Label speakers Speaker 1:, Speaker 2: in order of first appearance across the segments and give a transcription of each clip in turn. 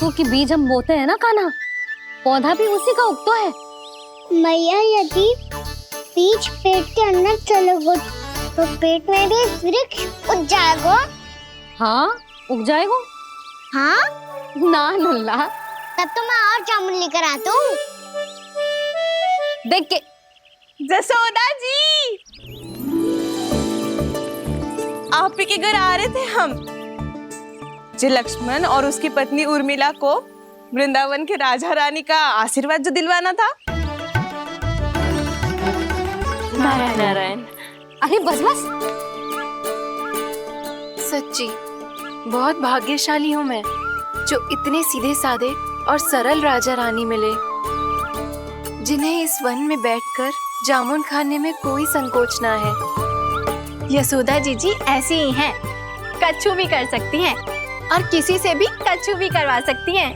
Speaker 1: बातों की बीज हम बोते हैं ना कान्हा, पौधा भी उसी का उगतो है।
Speaker 2: मैया यदि बीज पेट के अंदर चलेगा तो पेट में भी वृक्ष उग जाएगा।
Speaker 1: हाँ उग जाएगा।
Speaker 2: हाँ
Speaker 1: ना नल्ला,
Speaker 2: तब तो मैं और जामुन लेकर आता हूँ।
Speaker 1: देख के
Speaker 3: जसोदा जी, आप ही के घर आ रहे थे हम। जो लक्ष्मण और उसकी पत्नी उर्मिला को वृंदावन के राजा रानी का आशीर्वाद जो दिलवाना था।
Speaker 4: नारायण नारायण।
Speaker 1: अरे बस बस।
Speaker 4: सच्ची बहुत भाग्यशाली हूँ मैं, जो इतने सीधे साधे और सरल राजा रानी मिले, जिन्हें इस वन में बैठकर जामुन खाने में कोई संकोच ना है।
Speaker 5: यशोदा जीजी ऐसी ही हैं, कच्छू भी कर सकती हैं और किसी से भी कच्छू भी करवा सकती हैं।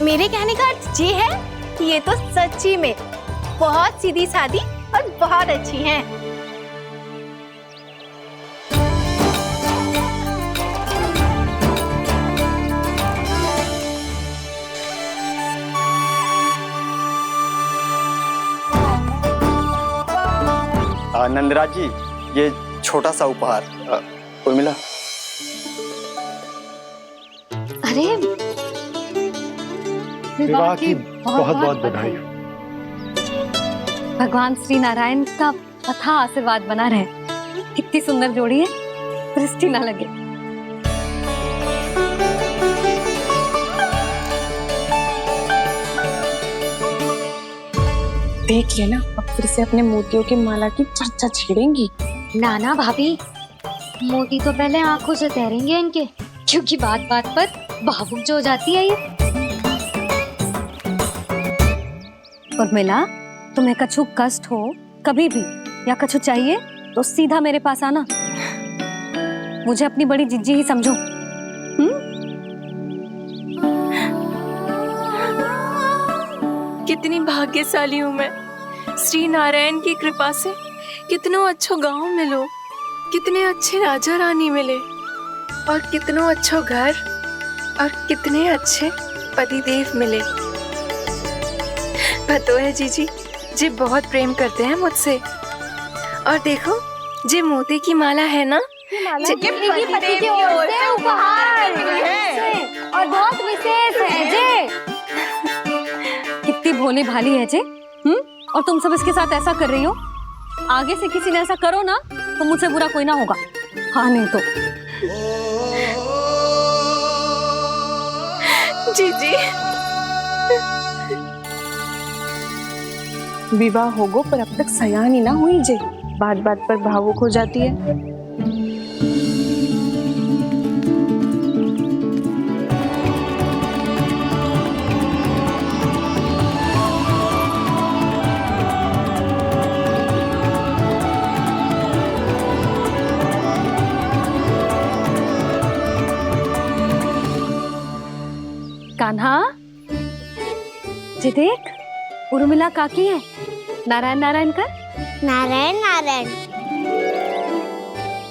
Speaker 5: मेरे कहने का अर्थ ये है कि ये तो सच्ची में बहुत सीधी सादी और बहुत अच्छी हैं।
Speaker 6: नंदराज जी, ये छोटा सा उपहार। उर्मिला।
Speaker 1: अरे
Speaker 7: विवाह की बहुत बहुत बधाई।
Speaker 1: भगवान श्री नारायण का अथाह आशीर्वाद बना रहे। कितनी सुंदर जोड़ी है, दृष्टि ना लगे।
Speaker 3: देख लेना, अब फिर से अपने मोतियों की माला की चर्चा छेड़ेंगी।
Speaker 1: नाना भाभी, मोती तो पहले आंखों से तैरेंगे इनके, क्योंकि बात बात पर भावुक जो हो जाती है ये। उर्मिला, तुम्हें कछु कष्ट हो कभी भी या कछु चाहिए तो सीधा मेरे पास आना। मुझे अपनी बड़ी जिज्जी ही समझो।
Speaker 4: कितनी भाग्यशाली हूँ मैं, श्री नारायण की कृपा से कितनों अच्छो गांव मिलो, कितने अच्छे राजा रानी मिले, और कितनों अच्छो घर और कितने अच्छे पतिदेव मिले। पतो है जीजी, जी बहुत प्रेम करते हैं मुझसे। और देखो, जी मोती की माला है ना,
Speaker 1: पति की ओर से उपहार और बहुत विशेष है जे। कितनी भोली भाली है जे। और तुम सब इसके साथ ऐसा कर रही हो। आगे से किसी ने ऐसा करो ना तो मुझसे बुरा कोई ना होगा। हाँ नहीं तो
Speaker 4: जीजी।
Speaker 3: विवाह होगो पर अब तक सयान ही ना हुई जे, बात बात पर भावुक हो जाती है।
Speaker 1: कान्हा जी, देख उर्मिला काकी है। नारायण नारायण कर।
Speaker 2: नारायण नारायण।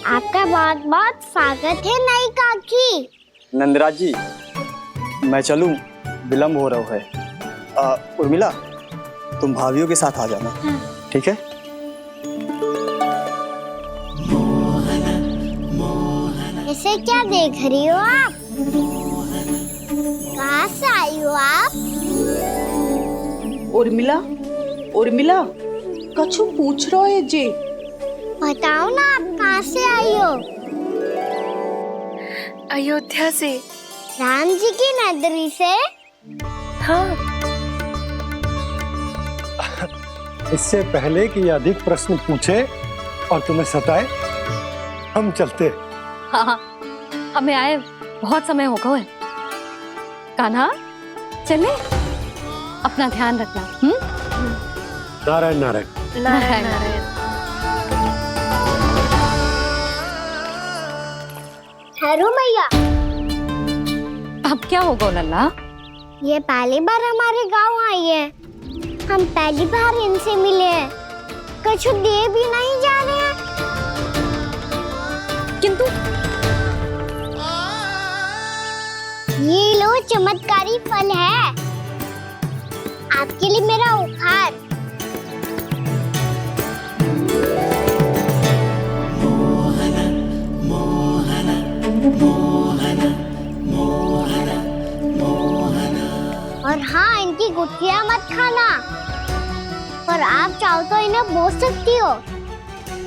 Speaker 2: आपका बहुत बहुत स्वागत है नई काकी।
Speaker 6: नंदराज जी, मैं चलूं, विलम्ब हो रहा है। उर्मिला, तुम भाभियों के साथ आ जाना, ठीक है?
Speaker 2: इसे क्या देख रही हो आप? कहाँ से आई हो आप?
Speaker 3: उर्मिला, उर्मिला, कछु पूछ रहा है जे।
Speaker 2: बताओ ना, आप कहाँ से आई हो?
Speaker 4: अयोध्या से।
Speaker 2: राम जी की नगरी से?
Speaker 4: हाँ।
Speaker 7: इससे पहले कि अधिक प्रश्न पूछे और तुम्हें सताए, हम चलते।
Speaker 1: हाँ, हमें आए बहुत समय हो गया है। कान्हा चले, अपना ध्यान रखना।
Speaker 7: नारायण नारायण।
Speaker 4: नारायण नारायण।
Speaker 2: ठहरो मैया।
Speaker 1: अब क्या होगा लल्ला?
Speaker 2: ये पहली बार हमारे गांव आई है, हम पहली बार इनसे मिले हैं, कुछ दे भी नहीं जा रहे हैं।
Speaker 1: किंतु
Speaker 2: ये लो चमत्कारी फल है आपके लिए मेरा उपहार। और हाँ, इनकी गुठलियां मत खाना, पर आप चाहो तो इन्हें बो सकती हो।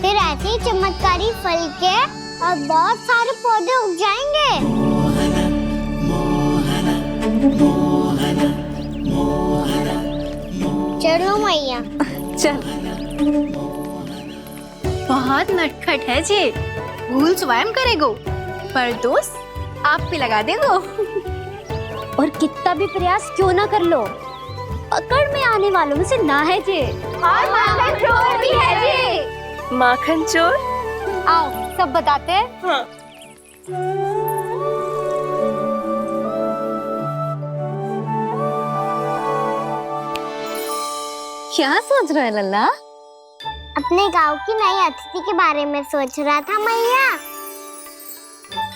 Speaker 2: फिर ऐसे ही चमत्कारी फल के और बहुत सारे पौधे उग जाएंगे। चलो मैया।
Speaker 1: चल।
Speaker 5: बहुत नटखट है जी, भूल स्वयं करेगो, पर दोस्त आप पे लगा देगो।
Speaker 1: और कितना भी प्रयास क्यों ना कर लो, पकड़ में आने वालों में से ना है जी।
Speaker 5: और माखन चोर भी है जी।
Speaker 3: माखन चोर?
Speaker 1: आओ सब बताते हैं।
Speaker 3: हाँ।
Speaker 1: क्या सोच रहे हैं लल्ला?
Speaker 2: अपने गांव की नई अतिथि के बारे में सोच रहा था मैया।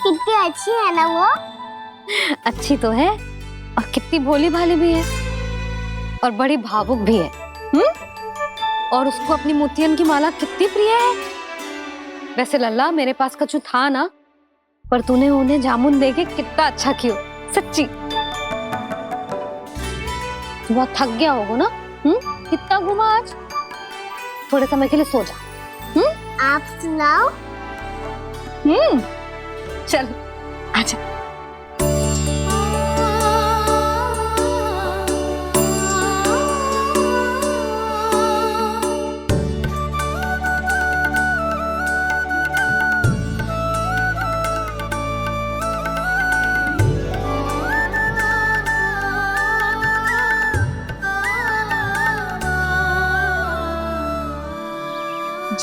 Speaker 2: कितनी अच्छी है ना वो।
Speaker 1: अच्छी तो है और कितनी भोली भाली भी है और बड़ी भावुक भी है। और उसको अपनी मोतियन की माला कितनी प्रिय है। वैसे लल्ला मेरे पास कछु था ना, पर तूने उन्हें जामुन देके कितना अच्छा किया, सच्ची। तू बहुत थक गया होगा ना? कितना घूमा आज? थोड़े समय के लिए सो जा।
Speaker 2: आप सुनाओ।
Speaker 1: चल आजा।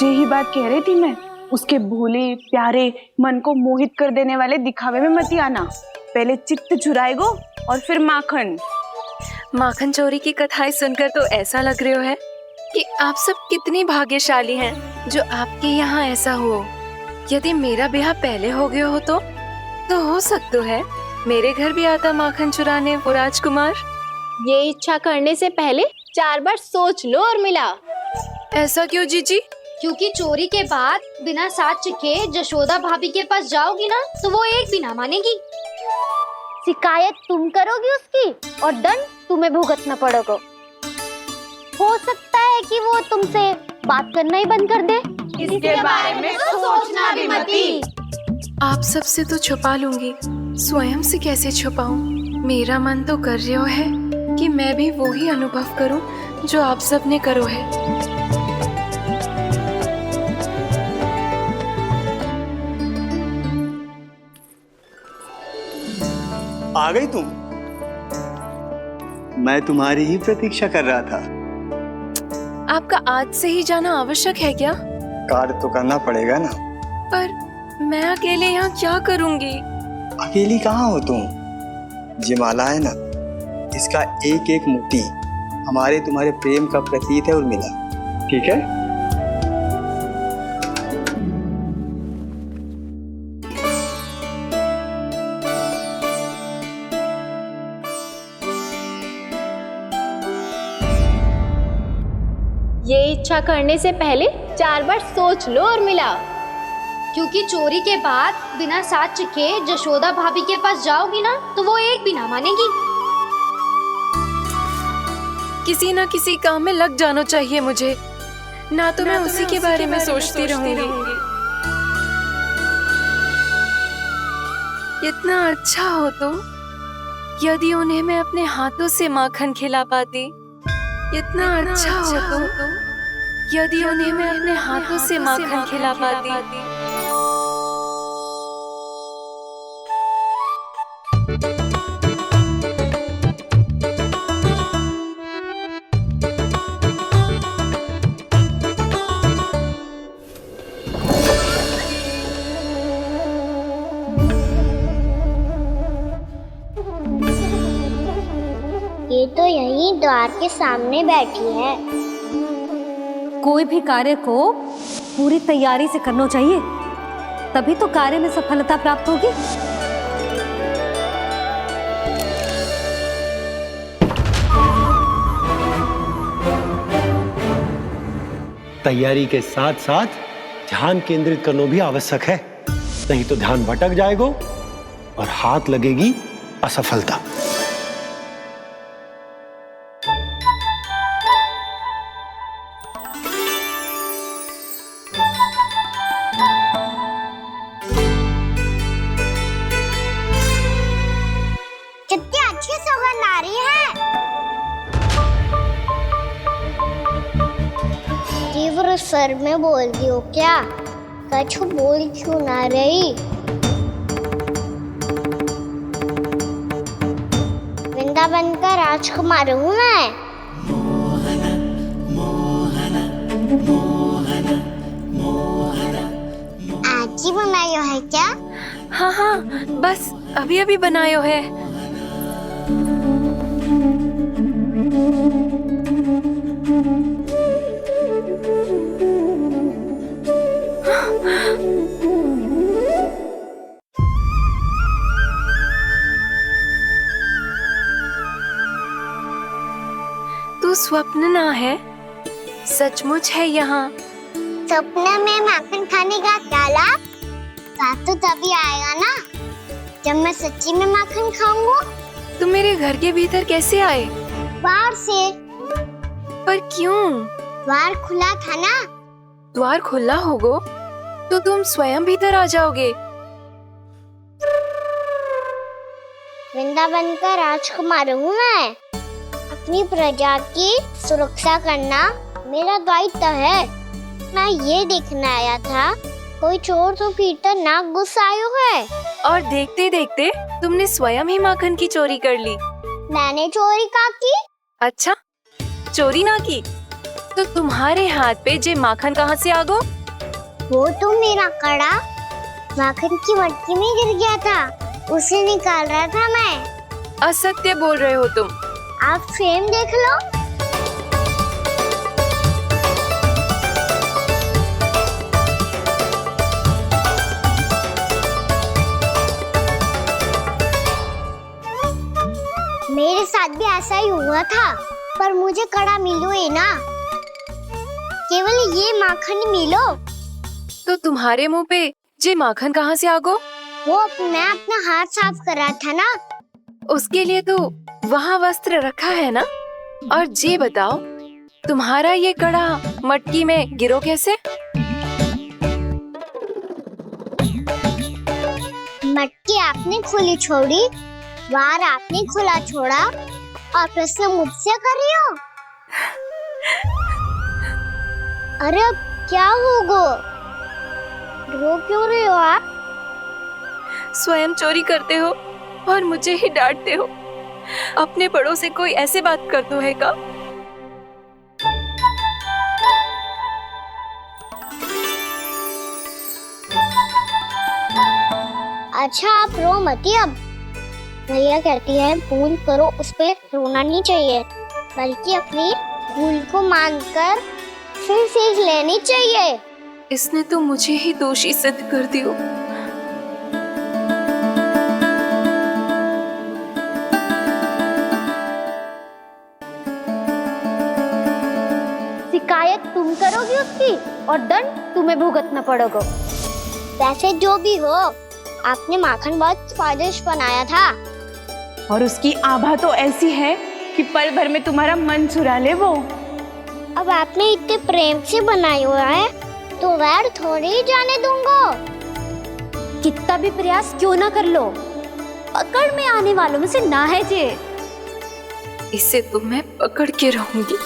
Speaker 3: यही बात कह रही थी मैं, उसके भोले प्यारे मन को मोहित कर देने वाले दिखावे में मत आना। पहले चित्त चुराएगो और फिर माखन।
Speaker 4: माखन चोरी की कथाएं सुनकर तो ऐसा लग रहा है कि आप सब कितनी भाग्यशाली हैं जो आपके यहाँ ऐसा हो। यदि मेरा ब्याह पहले हो गया हो तो हो सकता है मेरे घर भी आता माखन चुराने वो राजकुमार।
Speaker 5: ये इच्छा करने से पहले 4 बार सोच लो और मिला।
Speaker 4: ऐसा क्यों जीजी?
Speaker 1: क्योंकि चोरी के बाद बिना साथ चिखे जशोदा भाभी के पास जाओगी ना तो वो एक भी ना मानेगी। शिकायत तुम करोगी उसकी और दंड तुम्हें भुगतना पड़ेगा। हो सकता है कि वो तुमसे बात करना ही बंद कर दे।
Speaker 3: इसके बारे में तो सोचना भी मती।
Speaker 4: आप सबसे तो छुपा लूंगी, स्वयं से कैसे छुपाऊं? मेरा मन तो कर रहा है कि मैं भी वो ही अनुभव करूं जो आप सब ने करो है।
Speaker 6: आ गई तुम? मैं तुम्हारी ही प्रतीक्षा कर रहा था।
Speaker 4: आपका आज से ही जाना आवश्यक है क्या?
Speaker 6: कार्य तो करना पड़ेगा ना।
Speaker 4: पर मैं अकेले यहाँ क्या करूंगी?
Speaker 6: अकेली कहाँ हो तुम? ये माला है ना, इसका एक एक मोती हमारे तुम्हारे प्रेम का प्रतीक है उर्मिला, ठीक है?
Speaker 5: ये इच्छा करने से पहले 4 बार सोच लो और मिला।
Speaker 1: क्योंकि चोरी के बाद बिना साथ चिखे जशोदा भाभी के पास जाओगी ना तो वो एक भी ना मानेगी।
Speaker 4: किसी ना किसी काम में लग जाना चाहिए मुझे, ना तो मैं उसी के बारे में सोचती रहूंगी। इतना अच्छा हो तो यदि उन्हें मैं अपने हाथों से माखन खिला पाती। इतना अच्छा हो तो यदि उन्हें मैं अपने हाथों से माखन खिला पाती।
Speaker 2: ये तो यहीं द्वार के सामने बैठी है।
Speaker 1: कोई भी कार्य को पूरी तैयारी से करना चाहिए, तभी तो कार्य में सफलता प्राप्त होगी।
Speaker 7: तैयारी के साथ साथ ध्यान केंद्रित करना भी आवश्यक है, नहीं तो ध्यान भटक जाएगा और हाथ लगेगी असफलता।
Speaker 2: कितनी अच्छी सौगंध आ रही है। तीव्र स्वर में बोलती हो क्या? कछु बोल क्यों ना रही? वृंदावन का राजकुमार हूँ मैं। आज ही बनायो है क्या?
Speaker 4: हाँ हाँ, बस अभी अभी बनायो है। तू स्वप्न ना है, सचमुच है यहाँ।
Speaker 2: सपने में माखन खाने का क्या लाभ? रात तो तभी आएगा ना जब मैं सच्ची में माखन खाऊंगा।
Speaker 4: तुम मेरे घर के भीतर कैसे आए?
Speaker 2: बाहर से।
Speaker 4: पर क्यों?
Speaker 2: द्वार खुला था ना।
Speaker 4: द्वार खुला होगा तो तुम स्वयं भीतर आ जाओगे।
Speaker 2: वृंदावन का राजकुमार हूँ मैं। अपनी प्रजा की सुरक्षा करना मेरा दायित्व है। मैं ये देखने आया था कोई चोर तो भीतर ना घुस आयो है।
Speaker 4: और देखते देखते तुमने स्वयं ही माखन की चोरी कर ली।
Speaker 2: मैंने चोरी का की?
Speaker 4: अच्छा, चोरी ना की तो तुम्हारे हाथ पे जे माखन कहाँ से आ गो?
Speaker 2: वो तो मेरा कड़ा माखन की मटकी में गिर गया था, उसे निकाल रहा था मैं।
Speaker 4: असत्य बोल रहे हो तुम।
Speaker 2: आप स्वयं देख लो। मेरे साथ भी ऐसा ही हुआ था, पर मुझे कड़ा मिलो ही ना, केवल ये माखन मिलो।
Speaker 4: तो तुम्हारे मुंह पे जे माखन कहाँ से आ गो?
Speaker 2: वो मैं अपना हाथ साफ कर रहा था ना।
Speaker 4: उसके लिए तो वहाँ वस्त्र रखा है ना। और जे बताओ, तुम्हारा ये कड़ा मटकी में गिरो कैसे?
Speaker 2: मटकी आपने खुली छोड़ी, द्वार आपने खुला छोड़ा, और प्रश्न मुझसे कर रही हो? अरे अब क्या होगा? रो क्यों रहे हो आप?
Speaker 4: स्वयं चोरी करते हो और मुझे ही डांटते हो। अपने बड़ों से कोई ऐसे बात करते है का?
Speaker 2: अच्छा आप रो मती। अब भैया कहती है भूल करो, उस पे रोना नहीं चाहिए, बल्कि अपनी भूल को मानकर फिर सीख लेनी चाहिए।
Speaker 4: इसने तो मुझे ही दोषी सिद्ध कर दियो।
Speaker 1: शिकायत तुम करोगी उसकी और दंड तुम्हें भुगतना पड़ेगा।
Speaker 2: वैसे जो भी हो, आपने माखन बहुत स्वादिष्ट बनाया था।
Speaker 3: और उसकी आभा तो ऐसी है कि पल भर में तुम्हारा मन चुरा ले वो।
Speaker 2: अब आपने इतने प्रेम से बनाया हुआ है तो वैर थोड़ी ही जाने दूंगा।
Speaker 1: कितना भी प्रयास क्यों ना कर लो, पकड़ में आने वालों में से ना है जे।
Speaker 4: इसे तो मैं पकड़ के रहूंगी।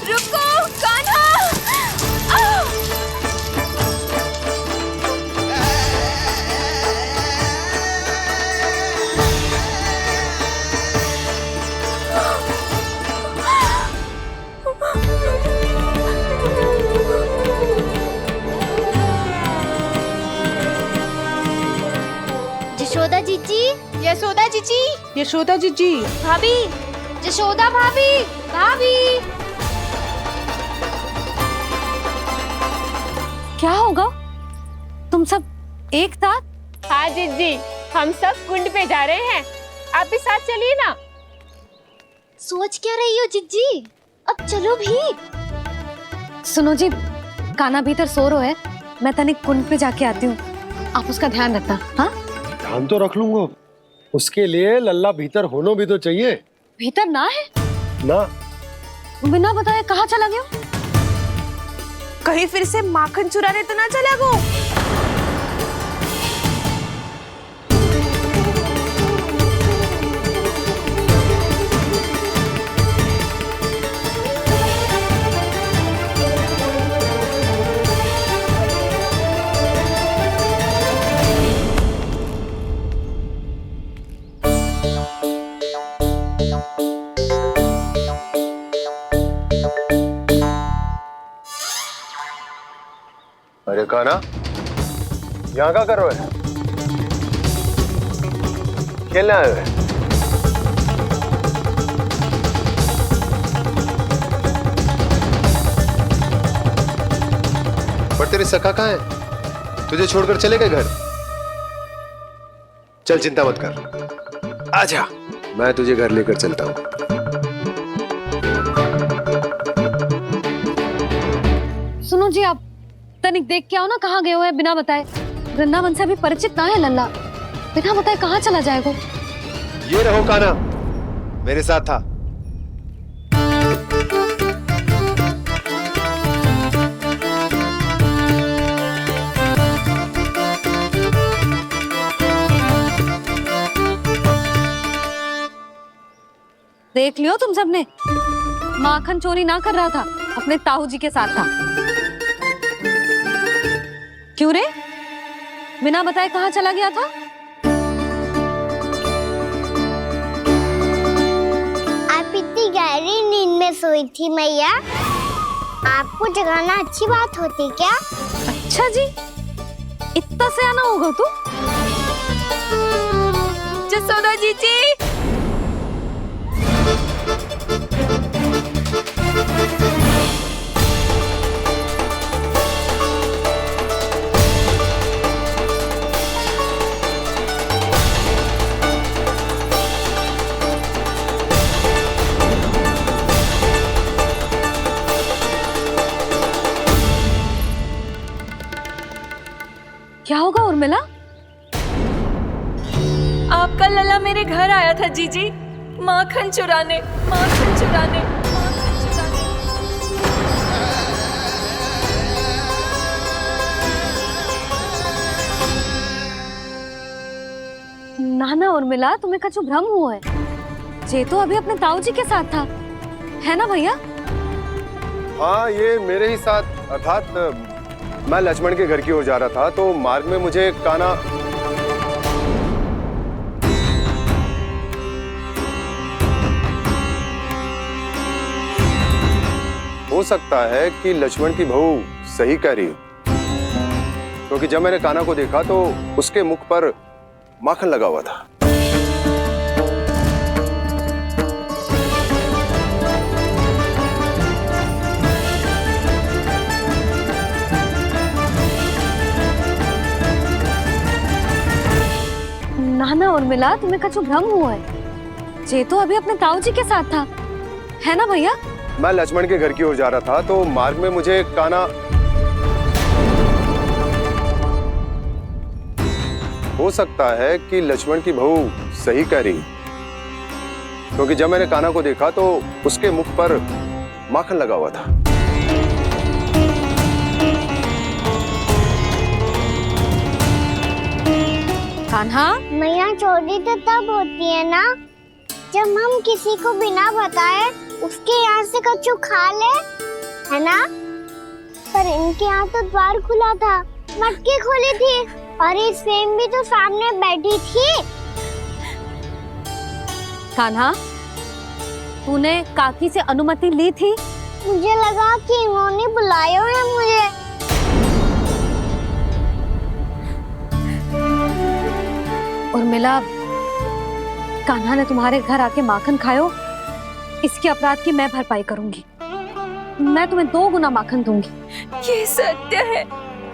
Speaker 4: रुको कान्हा!
Speaker 1: यशोदा जीजी,
Speaker 3: यशोदा जीजी, यशोदा जीजी,
Speaker 1: भाभी, यशोदा भाभी, भाभी। क्या होगा? तुम सब एक साथ?
Speaker 3: हाँ जीजी, हम सब कुंड पे जा रहे हैं, आप भी साथ चलिए ना।
Speaker 2: सोच क्या रही हो जिज्जी? अब चलो भी।
Speaker 1: सुनो जी, कान्हा भीतर सो रो है, मैं तनिक कुंड पे जाके आती हूँ, आप उसका ध्यान रखना। हाँ,
Speaker 7: ध्यान तो रख लूंगा, उसके लिए लल्ला भीतर होना भी तो चाहिए।
Speaker 1: भीतर ना है?
Speaker 7: ना,
Speaker 1: बिना बताए कहाँ चला गया?
Speaker 3: कहीं फिर से माखन चुराने तो ना चला गो।
Speaker 7: अरे कान्हा, यहाँ क्या कर रहे हो? खेलने आए हुए?
Speaker 8: पर तेरी सखा कहाँ है? तुझे छोड़कर चले गए घर? चल चिंता मत कर, आजा, मैं तुझे घर लेकर चलता हूँ।
Speaker 1: सुनो जी, आप तनिक देख के आओ ना कहाँ गए हुए हैं बिना बताए। वृंदावन से अभी परिचित ना है लल्ला, बिना बताए कहाँ चला जाएगा?
Speaker 8: ये रहो कान्हा, मेरे साथ था।
Speaker 1: देख लियो तुम सबने, माखन चोरी ना कर रहा था, अपने ताऊ जी के साथ था। क्यों रे, बिना बताए कहाँ चला गया था?
Speaker 2: आप इतनी गहरी नींद में सोई थी मैया, आपको जगाना अच्छी बात होती क्या?
Speaker 1: अच्छा जी, इतना सयाना होगा तू?
Speaker 4: जसोदा जीजी,
Speaker 1: क्या होगा उर्मिला?
Speaker 4: आपका लल्ला मेरे घर आया था जीजी, माखन चुराने, माखन चुराने, माखन चुराने।
Speaker 1: ना ना उर्मिला, तुम्हें कछु भ्रम हुआ है। जे तो अभी अपने ताऊ जी के साथ था, है ना भैया?
Speaker 8: हाँ, ये मेरे ही साथ, अर्थात मैं लक्ष्मण के घर की ओर जा रहा था, तो मार्ग में मुझे कान्हा हो सकता है कि लक्ष्मण की बहू सही कह रही हो, क्योंकि जब मैंने कान्हा को देखा तो उसके मुख पर माखन लगा हुआ था।
Speaker 1: ना ना उर्मिला, तुम्हें कछु भ्रम हुआ है। जे तो अभी अपने ताऊ जी के साथ था, है ना भैया?
Speaker 8: मैं लक्ष्मण के घर की ओर जा रहा था, तो मार्ग में मुझे कान्हा हो सकता है कि लक्ष्मण की बहू सही कह रही, क्योंकि जब मैंने कान्हा को देखा तो उसके मुख पर माखन लगा हुआ था।
Speaker 1: कान्हा,
Speaker 2: मैया चोरी तो तब होती है ना जब हम किसी को बिना बताए उसके यहाँ से कछु खा ले, है ना? पर इनके यहाँ तो द्वार खुला था, मटकी खोली थी और ये सेम भी तो सामने बैठी थी।
Speaker 1: कान्हा, तूने काकी से अनुमति ली थी?
Speaker 2: मुझे लगा कि इन्होंने बुलाया है मुझे।
Speaker 1: उर्मिला, कान्हा ने तुम्हारे घर आके माखन खायो, इसके अपराध की मैं भरपाई करूंगी। मैं तुम्हें 2 गुना माखन दूंगी।
Speaker 4: ये सत्य है,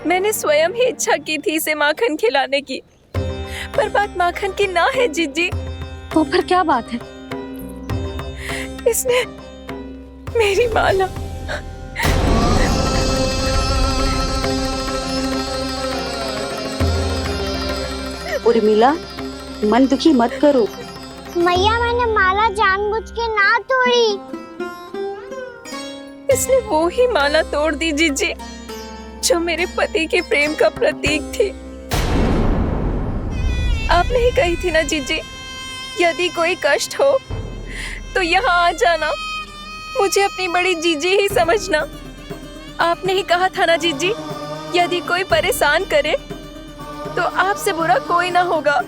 Speaker 4: मैंने स्वयं ही इच्छा की थी इसे माखन खिलाने की, पर बात माखन की ना है जीजी।
Speaker 1: तो फिर क्या बात है?
Speaker 4: इसने मेरी माला।
Speaker 9: उर्मिला, मन दुखी मत करो।
Speaker 2: मैया मैंने माला जानबूझ के ना तोड़ी।
Speaker 4: इसने वो ही माला तोड़ दी जीजी जो मेरे पति के प्रेम का प्रतीक थी। आपने ही कही थी ना जीजी, यदि कोई कष्ट हो तो यहाँ आ जाना, मुझे अपनी बड़ी जीजी ही समझना। आपने ही कहा था ना जीजी, यदि कोई परेशान करे तो आपसे बुरा कोई ना होगा।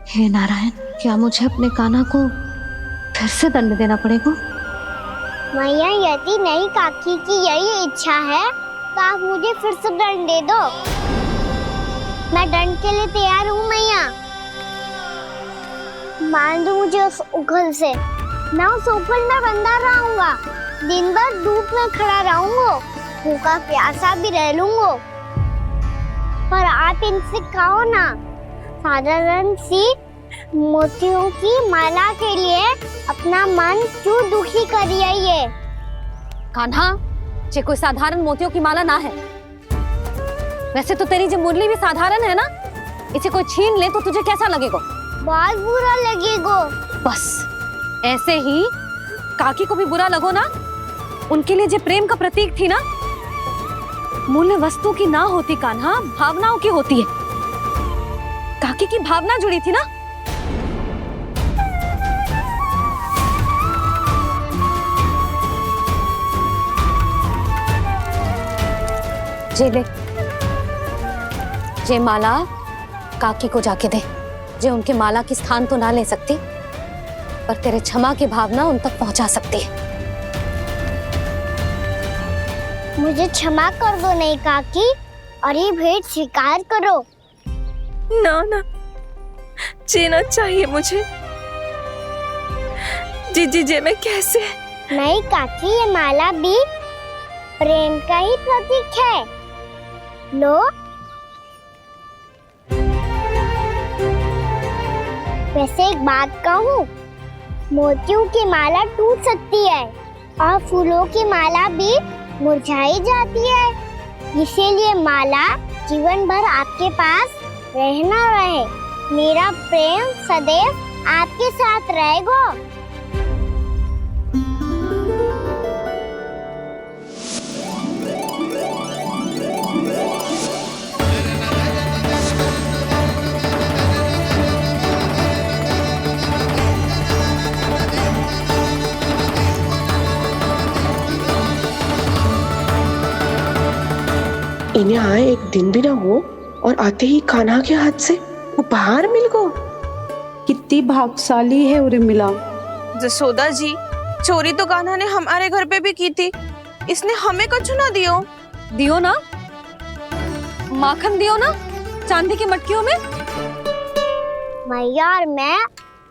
Speaker 1: हे नारायण, क्या मुझे अपने कान्हा को फिर से दंड देना पड़ेगा?
Speaker 2: मैया यदि नहीं काकी की यही इच्छा है तो आप मुझे फिर से दंड दे दो। मैं दंड के लिए तैयार हूँ मैया। मान दो मुझे उस उखल से, मैं उस उखल में बंधा रहूंगा, दिन भर धूप में खड़ा रहूंगा, भूखा प्यासा भी रह लूंगा। पर आप इनसे कहो ना, साधारण सी मोतियों की माला के लिए अपना मन क्यों दुखी करिए ये?
Speaker 1: कान्हा, ये कोई साधारण मोतियों की माला ना है। वैसे तो तेरी जो मुरली भी साधारण है ना, इसे कोई छीन ले तो तुझे कैसा लगेगा?
Speaker 2: बहुत बुरा लगेगा।
Speaker 1: बस ऐसे ही काकी को भी बुरा लगो ना। उनके लिए जो प्रेम का प्रतीक थी ना, मूल्य वस्तु की ना होती कान्हा, भावनाओं की होती है। काकी की भावना जुड़ी थी ना। जे ले, जे माला काकी को जाके दे। जे उनके माला की स्थान तो ना ले सकती, पर तेरे क्षमा की भावना उन तक पहुंचा सकती है।
Speaker 2: मुझे क्षमा कर दो नहीं काकी, और ये भेंट स्वीकार करो।
Speaker 4: ना ना, जीना चाहिए मुझे। जीजी जे मैं कैसे?
Speaker 2: नहीं काकी, ये माला भी प्रेम का ही प्रतीक है। लो। वैसे एक बात कहूँ, मोतियों की माला टूट सकती है और फूलों की माला भी मुरझाई जाती है। इसीलिए माला जीवन भर आपके पास रहना रहे। मेरा प्रेम सदैव आपके साथ रहेगा।
Speaker 9: इन्हें आए एक दिन भी ना हो और आते ही कान्हा के हाथ से उपहार मिल गो। कितनी भाग्यशाली है उर्मिला।
Speaker 3: जसोदा जी, चोरी तो कान्हा ने हमारे घर पे भी की थी, इसने हमें कुछ ना दियो।
Speaker 1: दियो ना, माखन दियो ना, चांदी की मटकियों में।
Speaker 2: मैया और मैं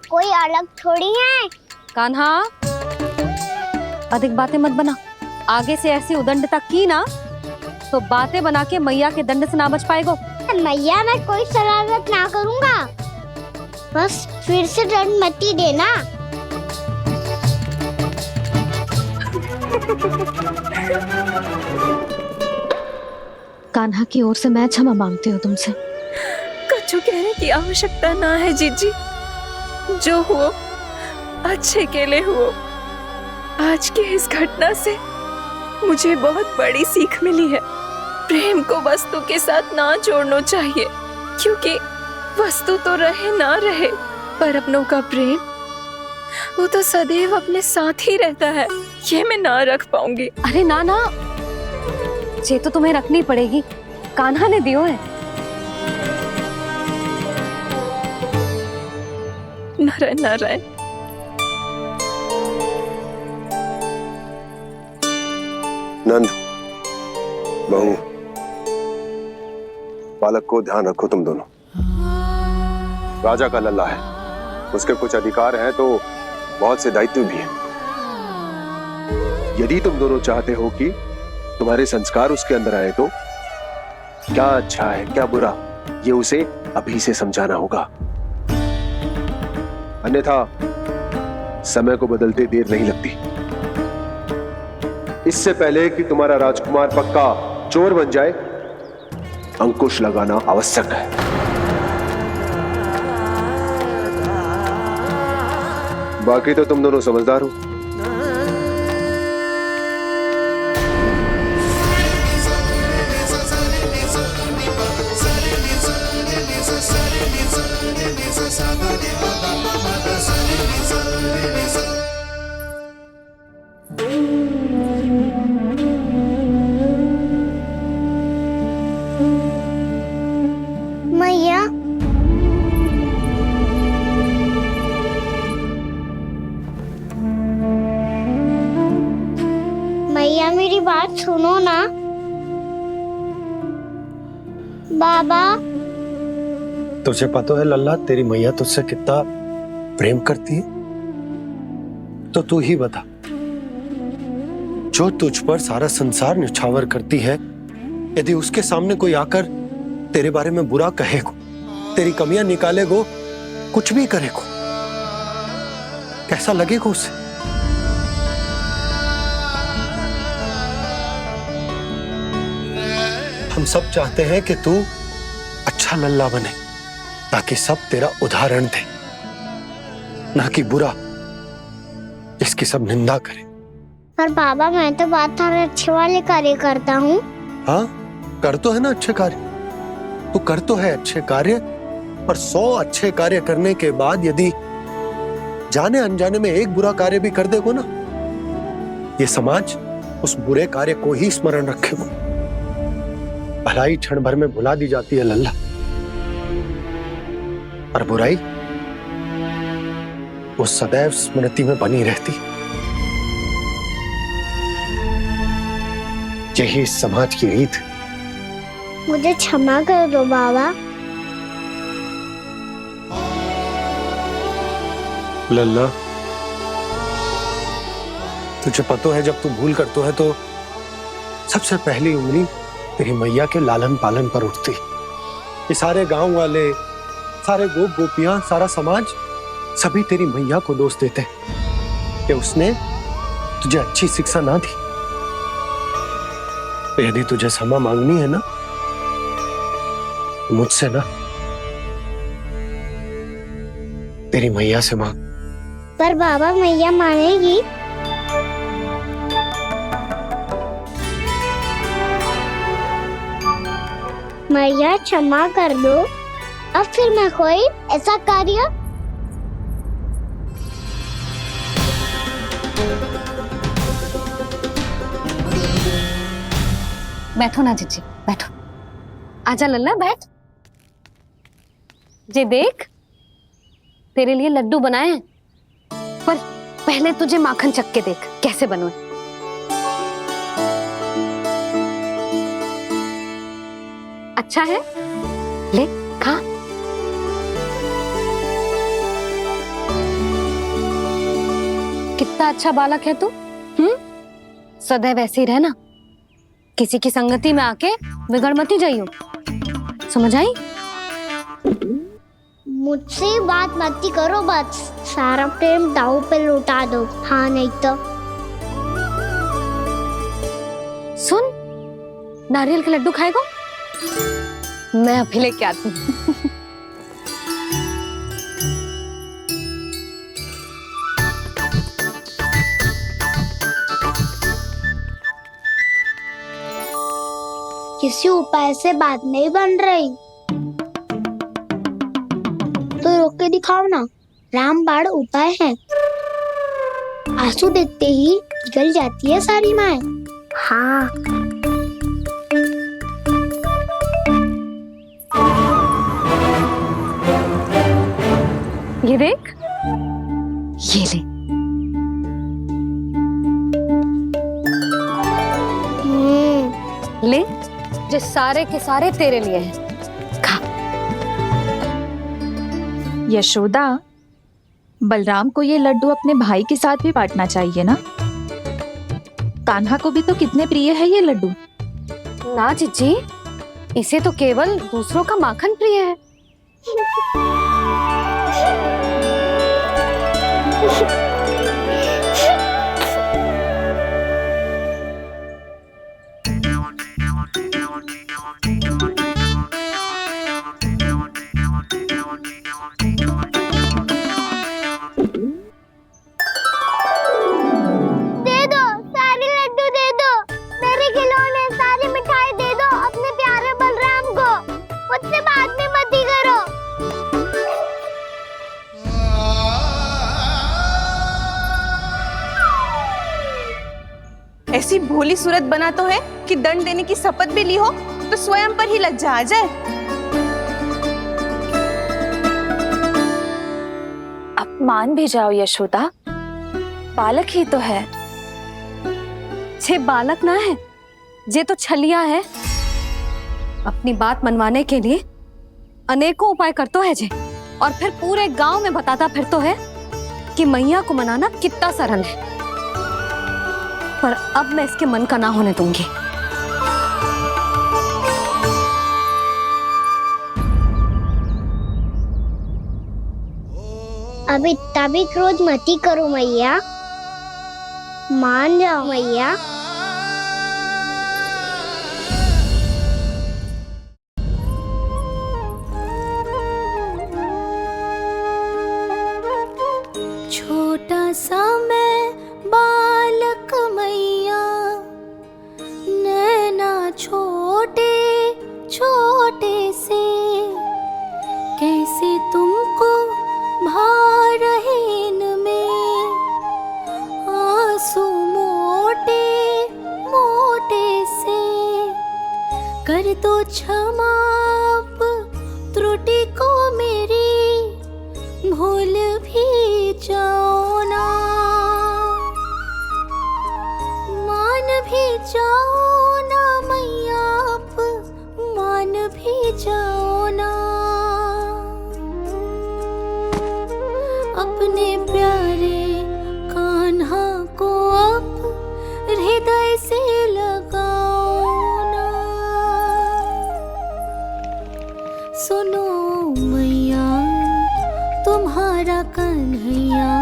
Speaker 2: कोई अलग थोड़ी हैं।
Speaker 1: कान्हा, अधिक बातें मत बना। आगे से ऐसी उदंडता की ना तो बातें बना के मैया के दंड से ना बच पाएगो।
Speaker 2: मैया, मैं कोई शरारत ना करूंगा, बस फिर से दंड मत ही देना।
Speaker 1: कान्हा की ओर से मैं क्षमा मांगती हूँ तुमसे।
Speaker 4: कछु कहने की आवश्यकता ना है जीजी, जो हुआ अच्छे के लिए हुआ। आज की इस घटना से मुझे बहुत बड़ी सीख मिली है। प्रेम को वस्तु के साथ ना जोड़ना चाहिए, क्योंकि वस्तु तो रहे ना रहे, पर अपनों का प्रेम वो तो सदैव अपने साथ ही रहता है। ये मैं ना रख पाऊंगी।
Speaker 1: अरे ना ना, ये तो तुम्हें रखनी पड़ेगी। कान्हा ने दियो है।
Speaker 4: नारायण नारायण।
Speaker 8: नंद, बहू, बालक को ध्यान रखो तुम दोनों। राजा का लल्ला है, उसके कुछ अधिकार हैं तो बहुत से दायित्व भी हैं। यदि तुम दोनों चाहते हो कि तुम्हारे संस्कार उसके अंदर आए तो क्या अच्छा है क्या बुरा, ये उसे अभी से समझाना होगा, अन्यथा समय को बदलते देर नहीं लगती। इससे पहले कि तुम्हारा राजकुमार पक्का चोर बन जाए, अंकुश लगाना आवश्यक है। बाकी तो तुम दोनों समझदार हो।
Speaker 2: मैया, मैया मेरी बात सुनो ना। बाबा,
Speaker 7: तुझे पता है लल्ला, तेरी मैया तुझसे कितना प्रेम करती है? तो तू ही बता, जो तुझ पर सारा संसार न्यौछावर करती है, यदि उसके सामने कोई आकर तेरे बारे में बुरा कहेगो, तेरी कमियां निकालेगो, कुछ भी करेगो, कैसा लगेगा उसे? हम सब चाहते हैं कि तू अच्छा लल्ला बने, ताकि सब तेरा उदाहरण दे, ना कि बुरा जिसकी सब निंदा करे।
Speaker 2: पर बाबा मैं तो बात थारे अच्छे वाले कार्य करता हूँ।
Speaker 7: हाँ, कर तो है ना अच्छे कार्य, तू कर तो है अच्छे कार्य, पर 100 अच्छे कार्य करने के बाद यदि जाने अनजाने में एक बुरा कार्य भी कर देगो ना, ये समाज उस बुरे कार्य को ही स्मरण रखेगो। भलाई क्षण भर में भुला दी जाती है लल्ला, और बुराई वो सदैव स्मृति में बनी रहती। यही इस समाज की रीत।
Speaker 2: मुझे क्षमा कर दो बाबा।
Speaker 7: लल्ला, तुझे पता है जब तू भूल करतो है तो सबसे पहली उंगली तेरी मैया के लालन पालन पर उठती। ये सारे गांव वाले, सारे गोप गोपियां, सारा समाज सभी तेरी मैया को दोष देते कि उसने तुझे अच्छी शिक्षा ना दी। तो यदि तुझे क्षमा मांगनी है ना, मुझसे ना, तेरी मैया से मांग।
Speaker 2: पर बाबा मैया मानेगी? मैया क्षमा कर दो, अब फिर मैं कोई ऐसा कार्य।
Speaker 1: बैठो ना जीजी, बैठो। आजा लल्ला, बैठ। जे देख, तेरे लिए लड्डू बनाए हैं, पर पहले तुझे माखन चख के देख कैसे बनो। अच्छा है, ले खा। कितना अच्छा बालक है तू। सदैव ऐसे ही रहना, किसी की संगति में आके बिगड़ मती जाइयो, समझ आई?
Speaker 2: मुझसे बात मत करो, बस सारा प्रेम दाव पे लौटा दो। हाँ नहीं तो
Speaker 1: सुन, नारियल के लड्डू खाएगा? मैं अभी लेके आती हूँ।
Speaker 2: किसी उपाय से बात नहीं बन रही तो रोक के दिखाओ ना। रामबाण उपाय है, आंसू देखते ही जल जाती है सारी माए। हाँ,
Speaker 1: ये देख, ये ले। ले, जो सारे के सारे तेरे लिए हैं, खा।
Speaker 10: यशोदा, बलराम को ये लड्डू अपने भाई के साथ भी बांटना चाहिए ना। कान्हा को भी तो कितने प्रिय है ये लड्डू।
Speaker 1: ना जीजी, इसे तो केवल दूसरों का माखन प्रिय है।
Speaker 2: दे दो, सारे लड्डू दे दो, मेरे खिलौने, सारी मिठाई दे दो अपने प्यारे बलराम को। मुझसे बात में मत ही करो।
Speaker 3: ऐसी भोली सूरत बना तो है कि दंड देने की शपथ भी ली हो तो स्वयं पर ही लज्जा आ जाए।
Speaker 10: अब मान भी जाओ यशोदा, बालक ही तो है।
Speaker 1: छे बालक ना है, जे तो छलिया है। अपनी बात मनवाने के लिए अनेकों उपाय करतो है जे, और फिर पूरे गांव में बताता फिरतो है कि मैया को मनाना कितना सरल है। पर अब मैं इसके मन का ना होने दूंगी।
Speaker 2: अब इतना भी क्रोध मत ही करो मैया, मान जाओ मैया।
Speaker 5: छोटा सा मैं बालक मैया, नैना छोटे छोटे से, कैसे तुमको भा रहे इनमें आंसू मोटे मोटे से। कर दो क्षमा त्रुटि को मेरी, भूल भी जाओ ना, मान भी जाओ ना मैया, आप मान भी जाओ ना। अपने प्यारे कान्हा को अब हृदय से लगाओ ना। सुनो मैया, तुम्हारा कन्हैया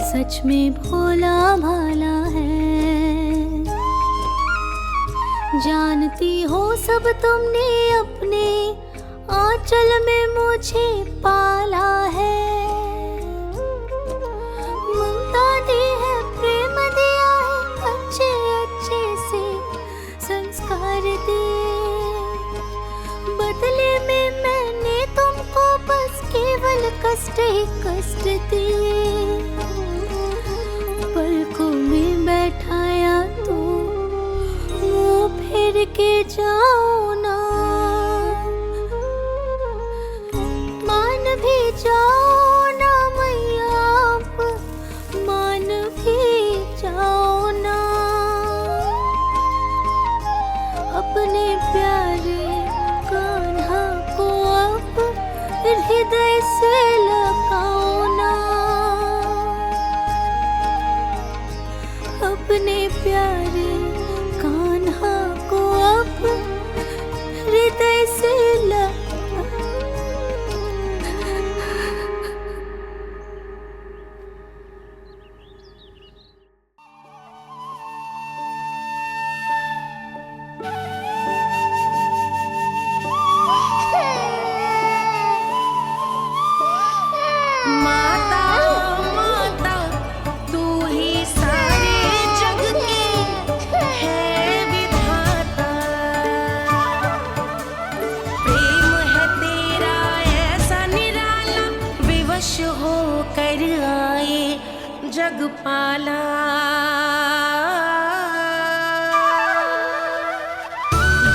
Speaker 5: सच में भोला भाला है। जानती हो सब तुमने अपने आंचल में मुझे पाला है। ममता दी है, प्रेम दिया है, अच्छे अच्छे से संस्कार दिए। बदले में मैंने तुमको बस केवल कष्ट ही कष्ट दिए। पलकों में बैठाया तो मुंह फेर के जाओ ना, मान भी जाओ ना मैया, आप मान भी जाओ ना। अपने प्यारे कान्हा को अब हृदय से लगाओ ना। अपने प्यारे कान्हा को अब हृदय से
Speaker 2: माता माता तू ही सारे जग के है विधाता। प्रेम है तेरा ऐसा निराला, विवश हो कर आए जग पाला।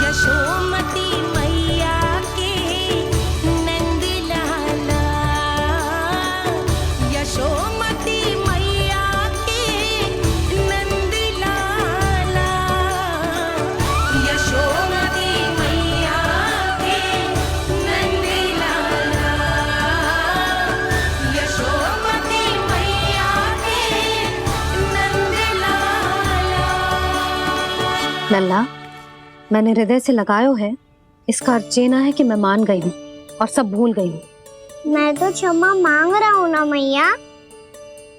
Speaker 2: यशोमती मैया के नंद लाला, यशोमती मैया के नंद लाला, यशोमती मैया के नंद लाला, यशोमती मैया के नंद लाला।
Speaker 1: लल्ला, मैंने हृदय से लगायो है इसका अर्थ ये ना है कि मैं मान गई हूँ और सब भूल गई हूँ।
Speaker 2: मैं तो क्षमा मांग रहा हूँ ना मैया।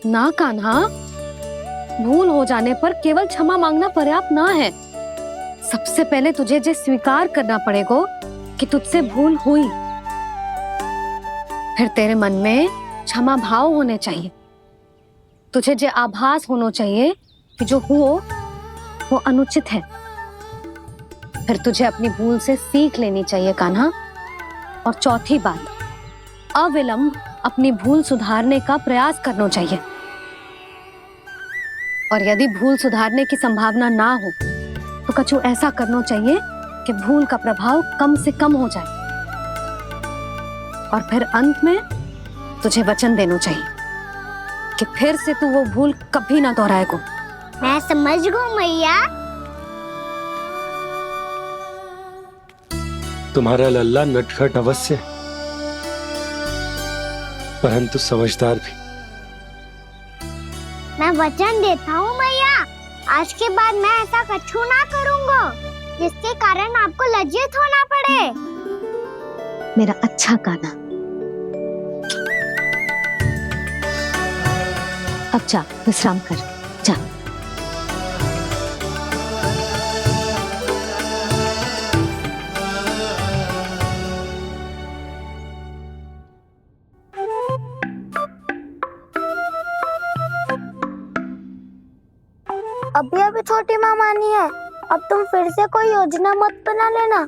Speaker 1: ना कान्हा, भूल हो जाने पर केवल क्षमा मांगना पर्याप्त ना है। सबसे पहले तुझे ये स्वीकार करना पड़ेगा कि तुझसे भूल हुई। फिर तेरे मन में क्षमा भाव होने चाहिए। तुझे ये आभास होना चाहिए कि जो हुआ वो अनुचित है। फिर तुझे अपनी भूल से सीख लेनी चाहिए कान्हा। और चौथी बात, अविलंब अपनी भूल सुधारने का प्रयास करना चाहिए। और यदि भूल सुधारने की संभावना ना हो तो कछु ऐसा करना चाहिए कि भूल का प्रभाव कम से कम हो जाए। और फिर अंत में तुझे वचन देना चाहिए कि फिर से तू वो भूल कभी ना दोहराएगा।
Speaker 2: मैं समझ गई मैया।
Speaker 11: तुम्हारा लल्ला नटखट अवश्य, परंतु समझदार भी।
Speaker 2: मैं वचन देता हूँ मैया, आज के बाद मैं ऐसा कछु ना करूँगा जिसके कारण आपको लज्जित होना पड़े।
Speaker 1: मेरा अच्छा कान्हा, अब जा विश्राम कर, जा।
Speaker 2: अभी अभी छोटी माँ मानी है, अब तुम फिर से कोई योजना मत बना लेना।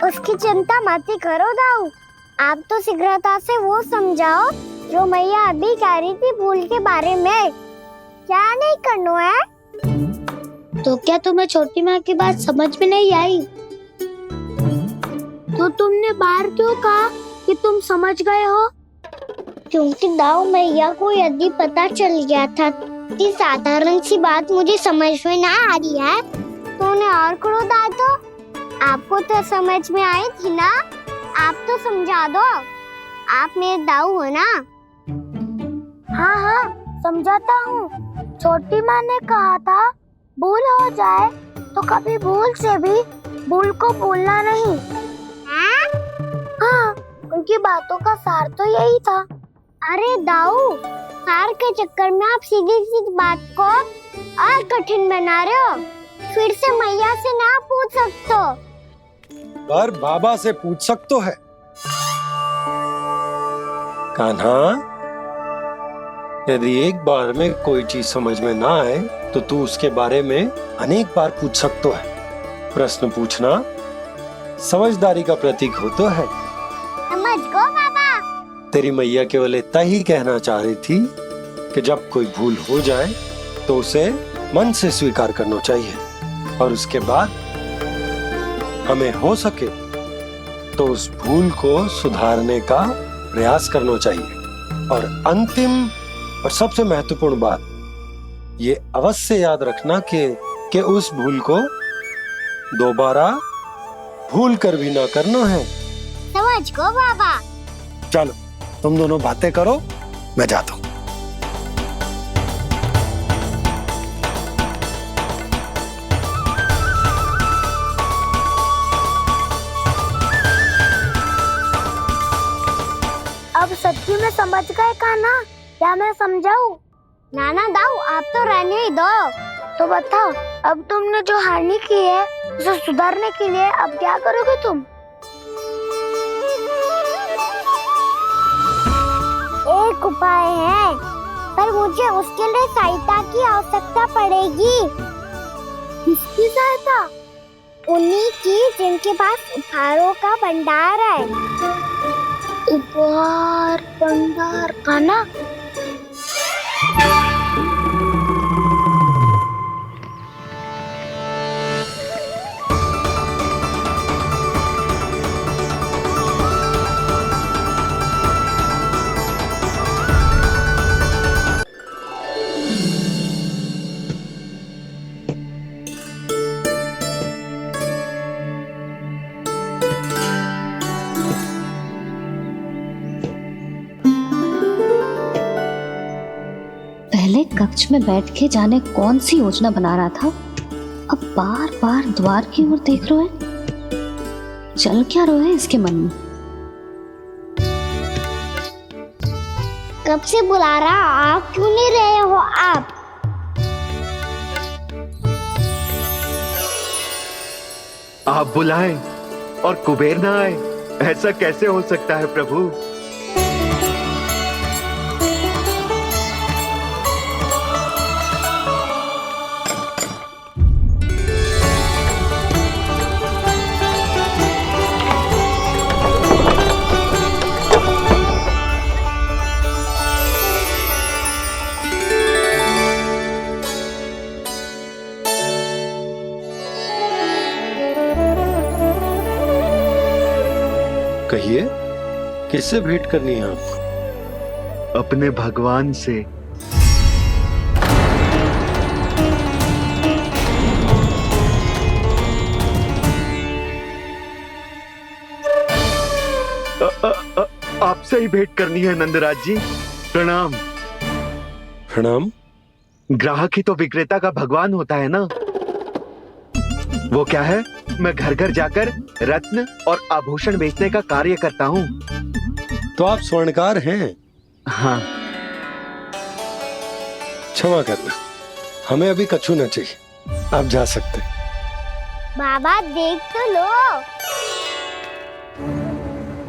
Speaker 2: उसकी चिंता मत ही करो दाऊ। आप तो शीघ्रता से वो समझाओ जो मैया अभी कह रही थी भूल के बारे में। क्या नहीं करना है? तो क्या तुम्हें छोटी माँ की बात समझ में नहीं आई? तो तुमने बाहर क्यों कहा कि तुम समझ गए हो? क्योंकि दाऊ मैया को यदि पता चल गया था कि साधारण सी बात मुझे समझ में ना आ रही है तो उन्हें और क्रोध आया। तो आपको तो समझ में आई थी ना, आप तो समझा दो। आप मेरे दाऊ हो ना। हाँ हाँ समझाता हूँ। छोटी माँ ने कहा था भूल हो जाए तो कभी भूल से भी भूल को भूलना नहीं। हाँ, उनकी बातों का सार तो यही था। अरे दाऊ, सार के चक्कर में आप सीधी सीधी बात को और कठिन बना रहे हो। फिर से मैया से ना पूछ सकते हो,
Speaker 11: पर बाबा से पूछ सकते है। कान्हा, यदि एक बार में कोई चीज समझ में ना आए तो तू उसके बारे में अनेक बार पूछ सकते है। प्रश्न पूछना समझदारी का प्रतीक होता है।
Speaker 2: समझ गो बाबा।
Speaker 11: तेरी मैया केवल इतना ही कहना चाह रही थी कि जब कोई भूल हो जाए तो उसे मन से स्वीकार करना चाहिए और उसके बाद हमें हो सके तो उस भूल को सुधारने का प्रयास करना चाहिए। और अंतिम और सबसे महत्वपूर्ण बात ये अवश्य याद रखना कि उस भूल को दोबारा भूल कर भी ना करना है।
Speaker 2: समझ गो बाबा।
Speaker 7: चलो तुम दोनों बातें करो, मैं जाता हूँ।
Speaker 2: अब सच्ची में समझ गए कान्हा? क्या मैं समझाऊं? नाना दाऊ, आप तो रहने ही दो। तो बताओ, अब तुमने जो हानि की है उसे सुधारने के लिए अब क्या करोगे तुम? एक उपाय है, पर मुझे उसके लिए सहायता की आवश्यकता पड़ेगी। किसकी सहायता? उन्हीं की जिनके पास उपहारों का भंडार है। उपहार भंडार का ना?
Speaker 1: पहले कक्ष में बैठ के जाने कौन सी योजना बना रहा था, अब बार बार द्वार की ओर देख रहे हैं। चल क्या रहा है इसके मन में?
Speaker 2: कब से बुला रहा, आप क्यों नहीं रहे हो आप?
Speaker 12: आप बुलाएं और कुबेर ना आए, ऐसा कैसे हो सकता है प्रभु?
Speaker 11: कहिए, किससे भेंट करनी है आपको?
Speaker 12: अपने भगवान से। आपसे ही भेंट करनी है नंदराज जी। प्रणाम।
Speaker 11: प्रणाम।
Speaker 12: ग्राहक ही तो विक्रेता का भगवान होता है ना। वो क्या है, मैं घर घर जाकर रत्न और आभूषण बेचने का कार्य करता हूँ।
Speaker 11: तो आप स्वर्णकार हैं?
Speaker 12: हाँ।
Speaker 11: क्षमा करना, हमें अभी कछु न चाहिए, आप जा सकते।
Speaker 2: बाबा देख तो लो,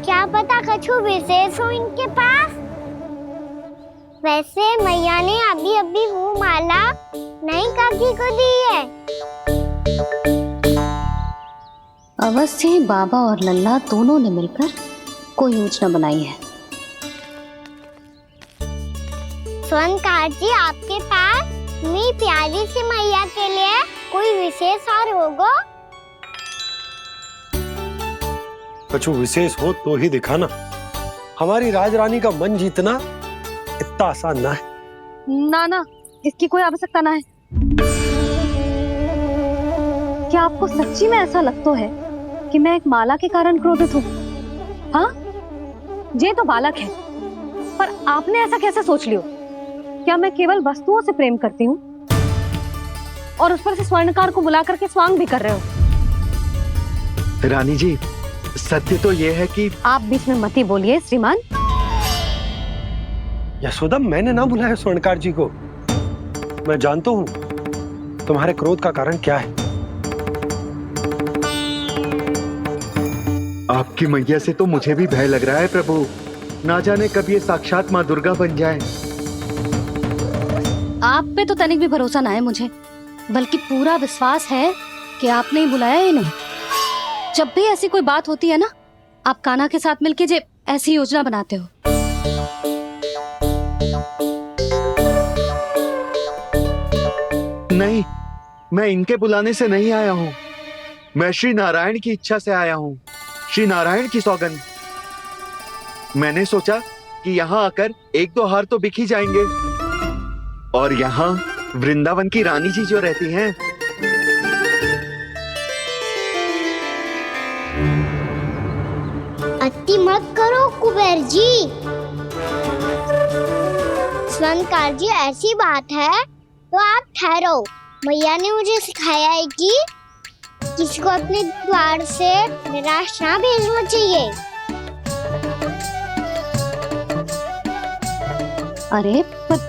Speaker 2: क्या पता कछु विशेष हो इनके पास। वैसे मैया ने अभी अभी वो माला नई काकी को दी है।
Speaker 1: अवश्य ही बाबा और लल्ला दोनों ने मिलकर कोई योजना बनाई है।
Speaker 2: स्वर्णकार जी, आपके पास मेरी प्यारी सी मैया के लिए कोई विशेष हार होगा?
Speaker 11: कछु विशेष हो तो ही दिखाना। हमारी राजरानी का मन जीतना इतना आसान ना है।
Speaker 1: ना ना, इसकी कोई आवश्यकता ना है। क्या आपको सच्ची में ऐसा लगता है कि मैं एक माला के कारण क्रोधित हूँ? हाँ, ये तो बालक है, पर आपने ऐसा कैसे सोच लियो? क्या मैं केवल वस्तुओं से प्रेम करती हूँ और उस पर से स्वर्णकार को बुला करके स्वांग भी कर रहे हो?
Speaker 12: रानी जी, सत्य तो ये है कि
Speaker 1: आप बीच में मत ही बोलिए श्रीमान।
Speaker 11: यशोदा, मैंने ना बुलाया स्वर्णकार जी को। मैं जानता हूँ तुम्हारे क्रोध का कारण क्या है।
Speaker 12: आपकी मैया से तो मुझे भी भय लग रहा है प्रभु। ना जाने कब ये साक्षात माँ दुर्गा बन जाए।
Speaker 1: आप पे तो तनिक भी भरोसा ना है मुझे, बल्कि पूरा विश्वास है कि आपने ही बुलाया ही नहीं। जब भी ऐसी कोई बात होती है ना, आप कान्हा के साथ मिलके जे ऐसी योजना बनाते हो।
Speaker 12: नहीं, मैं इनके बुलाने से नहीं आया हूँ। मैं श्री नारायण की इच्छा से आया हूँ, श्री नारायण की सौगंध। मैंने सोचा कि यहाँ आकर एक दो हार तो बिक ही जाएंगे, और यहाँ वृंदावन की रानी जी जो रहती हैं।
Speaker 2: अति मत करो कुबेर जी। स्वर्णकार जी, ऐसी बात है तो आप ठहरो। मैया ने मुझे सिखाया है कि किसी को अपने द्वार से निराश ना भेजना चाहिए।
Speaker 1: अरे पर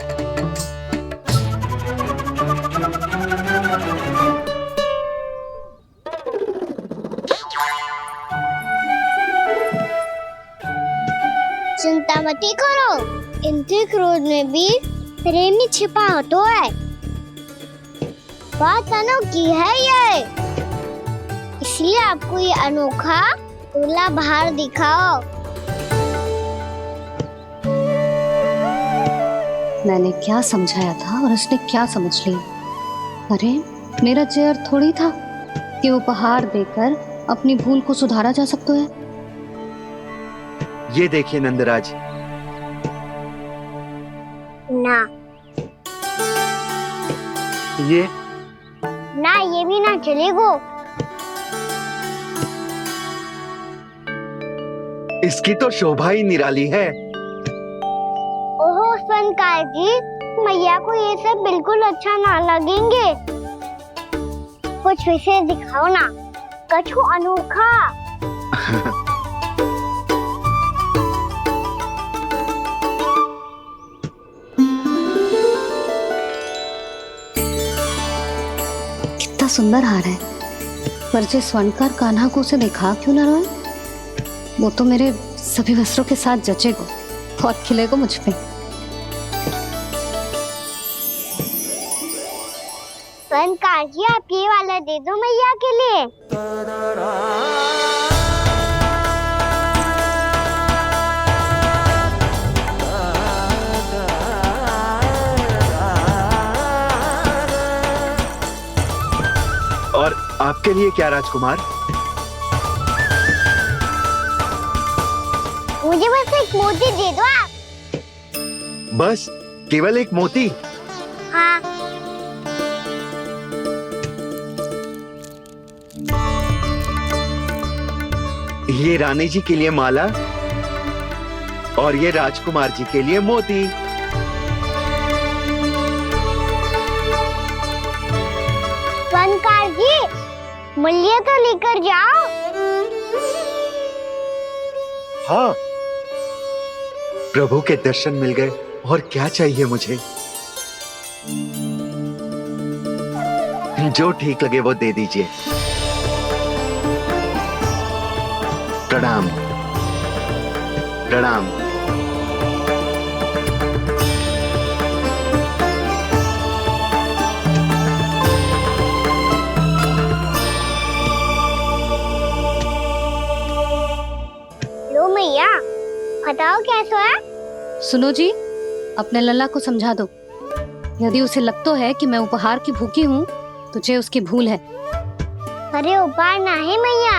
Speaker 2: चिंता मत करो, इनके क्रोध में भी प्रेम ही छिपा होता है। बात अनोखी है ये, इसलिए आपको ये अनोखा दूल्हा बाहर दिखाओ।
Speaker 1: मैंने क्या समझाया था और उसने क्या समझ लिया? अरे मेरा चेयर थोड़ी था कि उपहार देकर अपनी भूल को सुधारा जा सकता है।
Speaker 12: ये देखिए नंदराज।
Speaker 2: ना
Speaker 12: ये
Speaker 2: ना, ये भी ना चलेगा।
Speaker 12: इसकी तो शोभा ही निराली है।
Speaker 2: ओहो स्वर्णकार जी, मैया को ये सब बिल्कुल अच्छा ना लगेंगे। कुछ विशेष दिखाओ ना, कछु अनोखा।
Speaker 1: कितना सुंदर हार है, पर जो स्वर्णकार कान्हा को उसे दिखा क्यों ना रोए? वो तो मेरे सभी वस्त्रों के साथ जचेगा, बहुत खिलेगा मुझ पे।
Speaker 2: स्वर्णकार जी, आप ये वाला दे दो मैया के लिए।
Speaker 12: और आपके लिए क्या राजकुमार?
Speaker 2: मुझे बस एक मोती दे दो आप।
Speaker 12: बस केवल एक मोती?
Speaker 2: हाँ।
Speaker 12: ये रानी जी के लिए माला और ये राजकुमार जी के लिए मोती।
Speaker 2: स्वर्णकार जी, मूल्य तो लेकर जाओ।
Speaker 12: हाँ, प्रभु के दर्शन मिल गए, और क्या चाहिए मुझे? जो ठीक लगे वो दे दीजिए। प्रणाम प्रणाम।
Speaker 2: लो मैया, बताओ कैसा है?
Speaker 1: सुनो जी, अपने लल्ला को समझा दो, यदि उसे लगता है कि मैं उपहार की भूखी हूँ तो ये उसकी भूल है।
Speaker 2: अरे उपहार ना है मैया,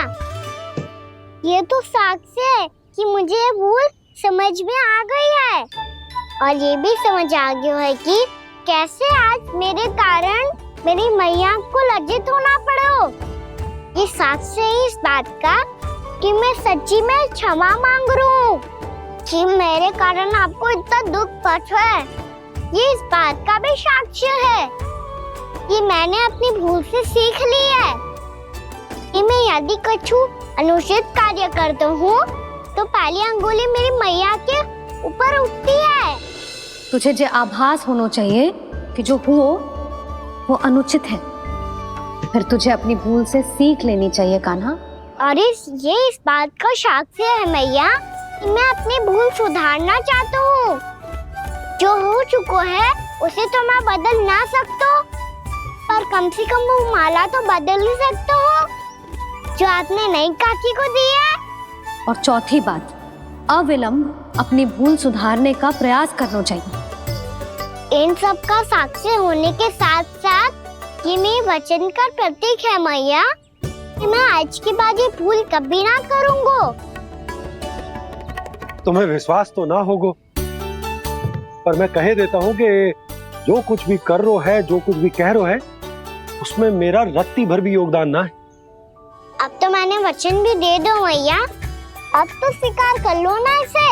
Speaker 2: ये तो साक्ष्य है कि मुझे ये भूल समझ में आ गई है, और ये भी समझ आ गया है कि कैसे आज मेरे कारण मेरी मैया को लज्जित होना पड़ो। ये साक्ष्य है इस बात का कि मैं सच्ची में क्षमा मांग रहा हूँ कि मेरे कारण आपको इतना दुख पहुंचा है। ये इस बात का भी साक्ष्य है कि मैंने अपनी भूल से सीख ली है कि मैं यदि कुछ अनुचित कार्य करता हूँ तो पहली अंगुली मेरी मैया के ऊपर उठती है।
Speaker 1: तुझे जो आभास होना चाहिए कि जो हुआ वो अनुचित है, फिर तुझे अपनी भूल से सीख लेनी चाहिए कान्हा।
Speaker 2: और ये इस बात का साक्ष्य है मैया कि मैं अपनी भूल सुधारना चाहता हूँ। जो हो चुका है उसे तो मैं बदल ना सकता, पर कम से कम वो माला तो बदल ही सकता हूँ जो आपने नई काकी को दी है।
Speaker 1: और चौथी बात, अविलंब अपनी भूल सुधारने का प्रयास करना चाहिए।
Speaker 2: इन सब का साक्ष्य होने के साथ साथ ये मेरे वचन का प्रतीक है मैया कि मैं आज के बाद ये भूल कभी ना करूँगा।
Speaker 11: तुम्हें विश्वास तो ना होगो, पर मैं कह देता हूँ कि जो कुछ भी कर रो है, जो कुछ भी कह रो है, उसमें मेरा रत्ती भर भी योगदान ना है।
Speaker 2: अब तो मैंने वचन भी दे दो मैया, अब तो स्वीकार कर लो ना इसे।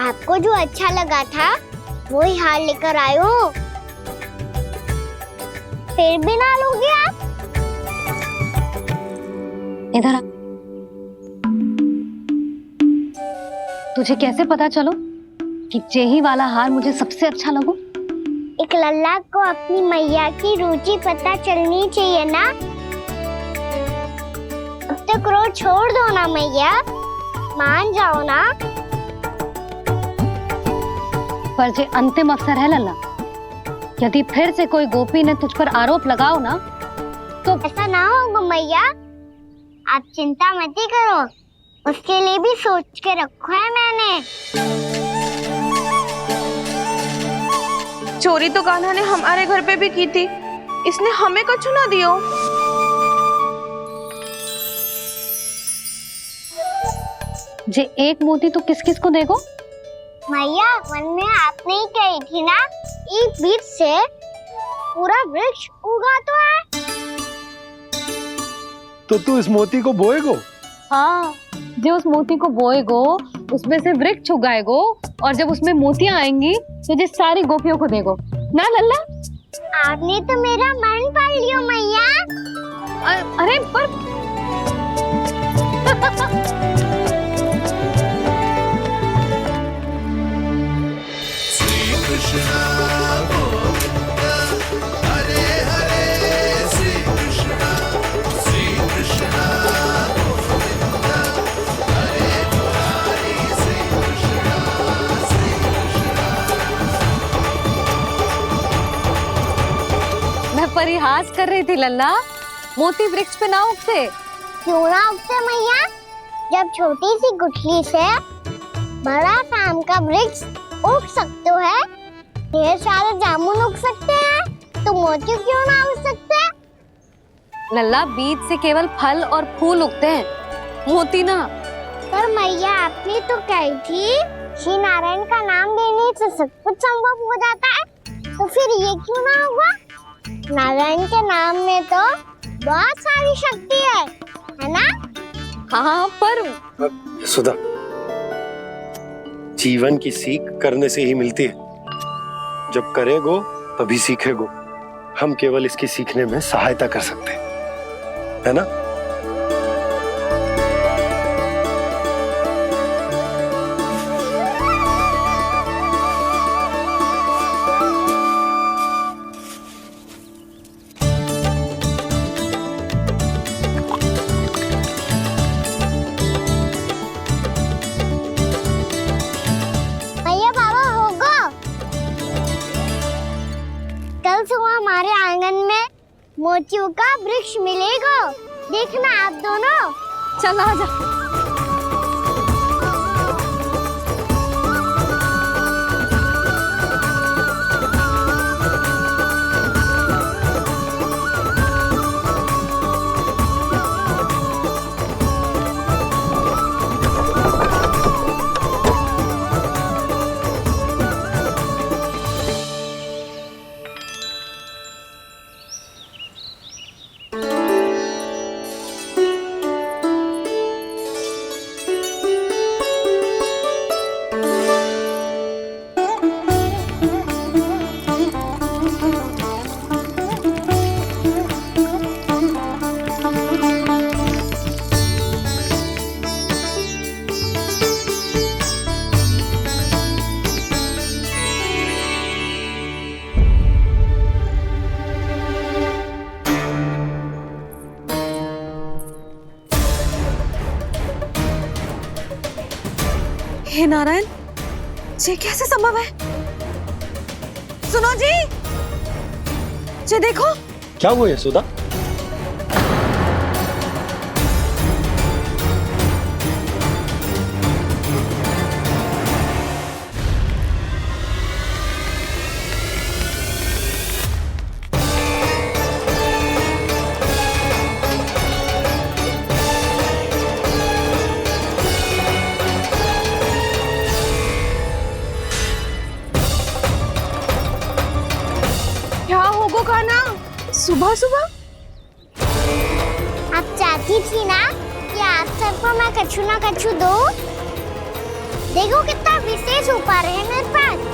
Speaker 2: आपको जो अच्छा लगा था वो ही हार लेकर आयो, फिर भी ना लोगे आप?
Speaker 1: इधर आ। तुझे कैसे पता चलो कि यही वाला हार मुझे सबसे अच्छा लगो?
Speaker 2: एक लल्ला को अपनी मैया की रुचि पता चलनी चाहिए ना। अब तो क्रोध छोड़ दो ना मैया, मान जाओ ना।
Speaker 1: पर जे अंतिम अवसर है लल्ला, यदि फिर से कोई गोपी ने तुझ पर आरोप लगाओ ना तो
Speaker 2: ऐसा ना होगा मैया, आप चिंता मत करो, उसके लिए भी सोच के रखा है मैंने।
Speaker 3: चोरी तो कान्हा ने हमारे घर पे भी की थी, इसने हमें कछु ना दियो।
Speaker 1: जे एक मोती तो किस किस को देगो?
Speaker 2: मैया, मन में आपने ही कही थी ना, एक बीज से पूरा वृक्ष उगा तो है।
Speaker 11: तो तू इस मोती को बोएगो?
Speaker 1: हाँ, जो उस मोती को बोएगो उसमें से वृक्ष उगाएगो, और जब उसमें मोतियां आएंगी तो जो सारी गोपियों को देगो ना लल्ला।
Speaker 2: आपने तो मेरा मन पढ़ लियो मैया।
Speaker 1: अरे पर उपहास कर रही थी लल्ला। मोती वृक्ष पे ना उगते।
Speaker 2: क्यों ना उगते मैया? जब छोटी सी गुठली से बड़ा आम का वृक्ष उग सकते है, ढेर सारे जामुन उग सकते हैं, तो मोती क्यों ना उग सकते?
Speaker 1: लल्ला, बीज से केवल फल और फूल उगते हैं, मोती ना।
Speaker 2: पर मैया आपने तो कही थी श्री नारायण का नाम लेने से सब कुछ संभव हो जाता है, तो फिर ये क्यों ना होगा? नारायण के नाम में तो बहुत सारी शक्ति है ना?
Speaker 1: हाँ, पर
Speaker 11: सुधा, जीवन की सीख करने से ही मिलती है। जब करेगो तभी सीखेगो। हम केवल इसकी सीखने में सहायता कर सकते हैं, है ना?
Speaker 2: भैया बाबा होगा, कल सुबह हमारे आंगन में मोतियों का वृक्ष मिलेगा। देखना आप दोनों।
Speaker 1: चल आजा। हे नारायण, ये कैसे संभव है? सुनो जी, ये देखो।
Speaker 11: क्या हुआ यशोदा?
Speaker 3: क्या होगा खाना सुबह सुबह?
Speaker 2: आप चाहती थी ना कि आप सबको मैं कछु ना कछु दूं? देखो कितना विशेष उपहार है मेरे पास।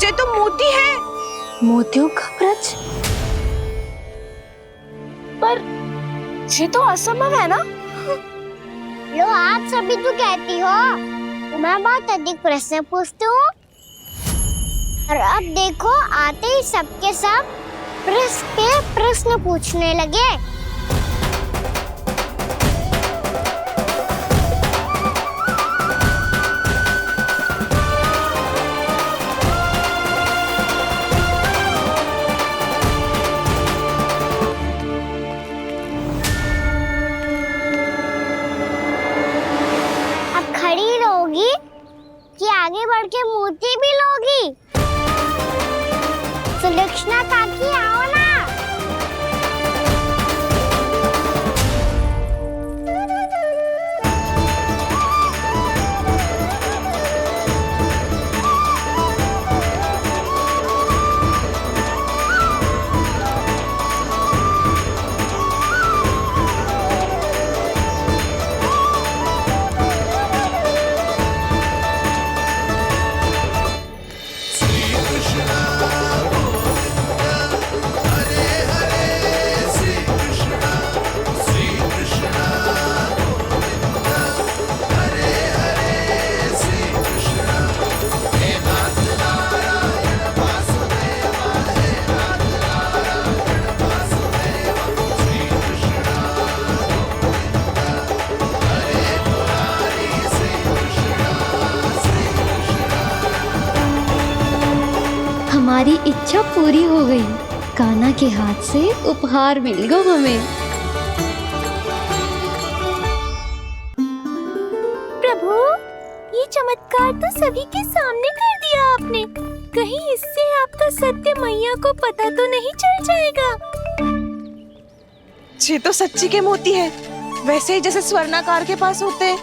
Speaker 3: ये तो मोती है।
Speaker 4: मोतियों का ब्रज? पर ये तो असंभव है ना?
Speaker 2: लो, आप सभी तो कहती हो, मैं बहुत अधिक प्रश्न पूछती हूँ, और अब देखो आते ही सबके सब प्रश्न पे प्रश्न पूछने लगे। खड़ी रहोगी कि आगे बढ़ के मोती भी लोगी? सुलक्षणा काकी आओ ना।
Speaker 1: हमारी इच्छा पूरी हो गई। कान्हा के हाथ से उपहार मिल गया हमें।
Speaker 5: प्रभु, ये चमत्कार तो सभी के सामने कर दिया आपने। कहीं इससे आपका सत्य मैया को पता तो नहीं चल जाएगा?
Speaker 3: ये तो सच्ची के मोती है, वैसे ही जैसे स्वर्णाकार के पास होते हैं।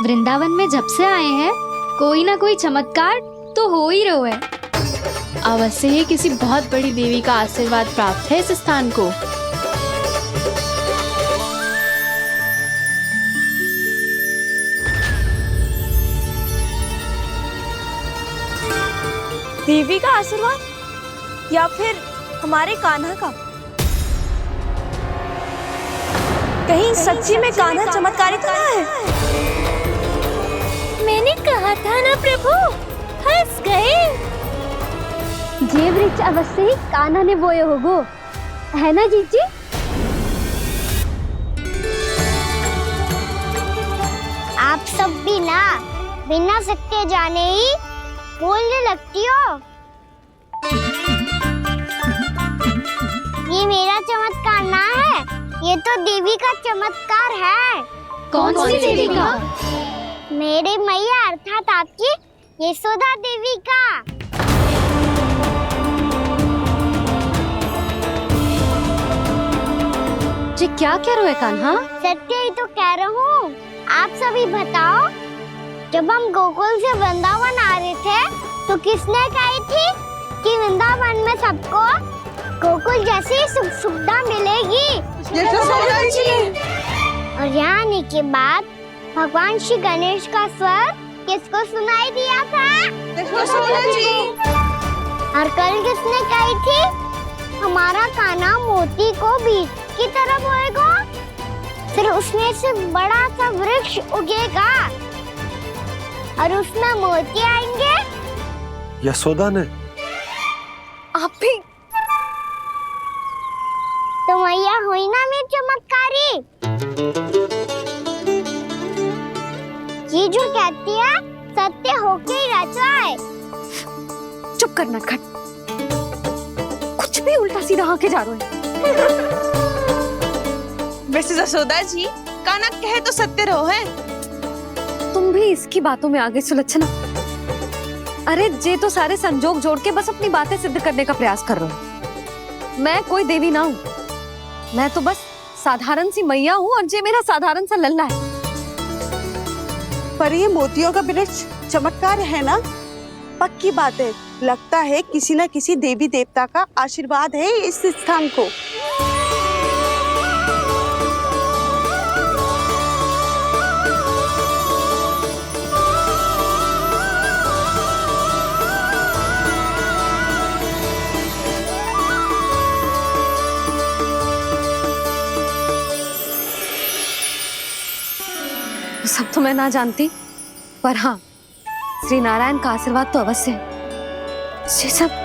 Speaker 1: वृंदावन में जब से आए हैं कोई ना कोई चमत्कार तो हो ही रहा है।
Speaker 5: अवश्य ही किसी बहुत बड़ी देवी का आशीर्वाद प्राप्त है इस स्थान को।
Speaker 3: देवी का आशीर्वाद या फिर हमारे कान्हा का? कहीं सच्ची में कान्हा चमत्कारी तो ना है?
Speaker 5: मैंने कहा था ना प्रभु, हंस गए।
Speaker 2: ये वृक्ष अवश्य ही कान्हा ने बोए होगो, है ना जीजी? आप सब भी ना बिना सत्य जाने ही बोलने लगती हो। ये मेरा चमत्कार ना है, ये तो देवी का चमत्कार है।
Speaker 1: कौन सी देवी का?
Speaker 2: मेरे मैया अर्थात आपकी यशोदा देवी का।
Speaker 1: जी क्या कह रहे हो कान्हा?
Speaker 2: सत्य ही तो कह रहा हूँ। आप सभी बताओ, जब हम गोकुल से वृंदावन आ रहे थे तो किसने कही थी कि वृंदावन में सबको गोकुल जैसी सुख सुविधा मिलेगी?
Speaker 3: यशोदा जी।
Speaker 2: और यहाँ आने के बाद भगवान श्री गणेश का स्वर किसको सुनाई दिया था?
Speaker 3: यशोदा जी।
Speaker 2: और कल किसने कही थी हमारा कान्हा मोती को बीज की तरह बोएगा, फिर उसमें से बड़ा सा वृक्ष उगेगा और उसमें मोती आएंगे?
Speaker 7: यशोदा ने?
Speaker 3: आप भी?
Speaker 2: तो मैया हुई ना मेरी चमत्कारी। ये जो कहती है सत्य होके ही रहता है।
Speaker 1: चुप करना खट, कुछ भी उल्टा सीधा आके जा रहे हो।
Speaker 3: वैसे यशोदा जी, कान्हा कहे तो सत्य रहो है।
Speaker 1: तुम भी इसकी बातों में आगे सुलझना। अरे जे तो सारे संजोग जोड़ के बस अपनी बातें सिद्ध करने का प्रयास कर रहे हो। मैं कोई देवी ना हूँ, मैं तो बस साधारण सी मैया हूँ और जे मेरा साधारण सा लल्ला है।
Speaker 3: पर ये मोतियों का वृक्ष चमत्कार है ना? पक्की बात है, लगता है किसी न किसी देवी देवता का आशीर्वाद है इस स्थान को।
Speaker 1: सब तो मैं ना जानती, पर हाँ, श्री नारायण का आशीर्वाद तो अवश्य है। ये सब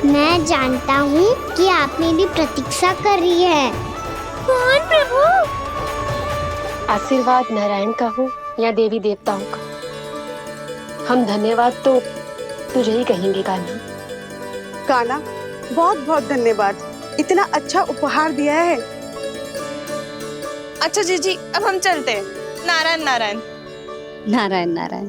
Speaker 2: मैं जानता हूँ कि आप मेरी प्रतीक्षा कर रही है। कौन प्रभु?
Speaker 9: आशीर्वाद नारायण का हो या देवी देवताओं का, हम धन्यवाद तो तुझे ही कहेंगे कान्हा।
Speaker 3: कान्हा, बहुत बहुत धन्यवाद, इतना अच्छा उपहार दिया है। अच्छा जीजी, अब हम चलते हैं। नारायण नारायण।
Speaker 1: नारायण नारायण।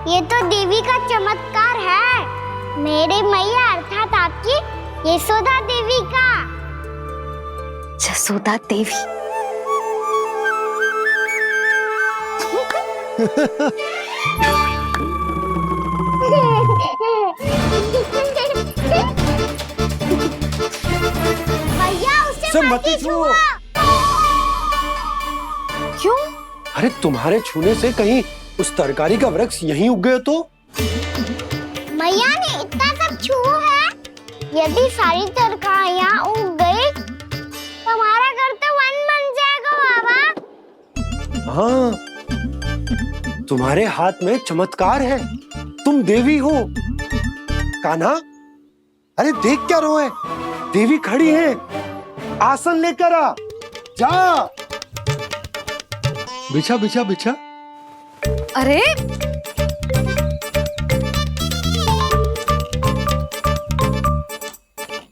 Speaker 2: ये तो देवी का चमत्कार है, मेरे मैया अर्थात आपकी यशोदा देवी का।
Speaker 1: जसोदा देवी।
Speaker 2: भैया उसे मत छुओ।
Speaker 1: क्यों?
Speaker 11: अरे तुम्हारे छूने से कहीं उस तरकारी का वृक्ष यहीं उग गए तो?
Speaker 2: मैया ने इतना सब छुआ है, यदि सारी तरकारियां उग गई तो हमारा घर तो वन बन जाएगा बाबा।
Speaker 11: हाँ, तुम्हारे हाथ में चमत्कार है, तुम देवी हो। कान्हा, अरे देख क्या रोए, देवी खड़ी है, आसन लेकर आ, जा। बिछा बिछा बिछा।
Speaker 1: अरे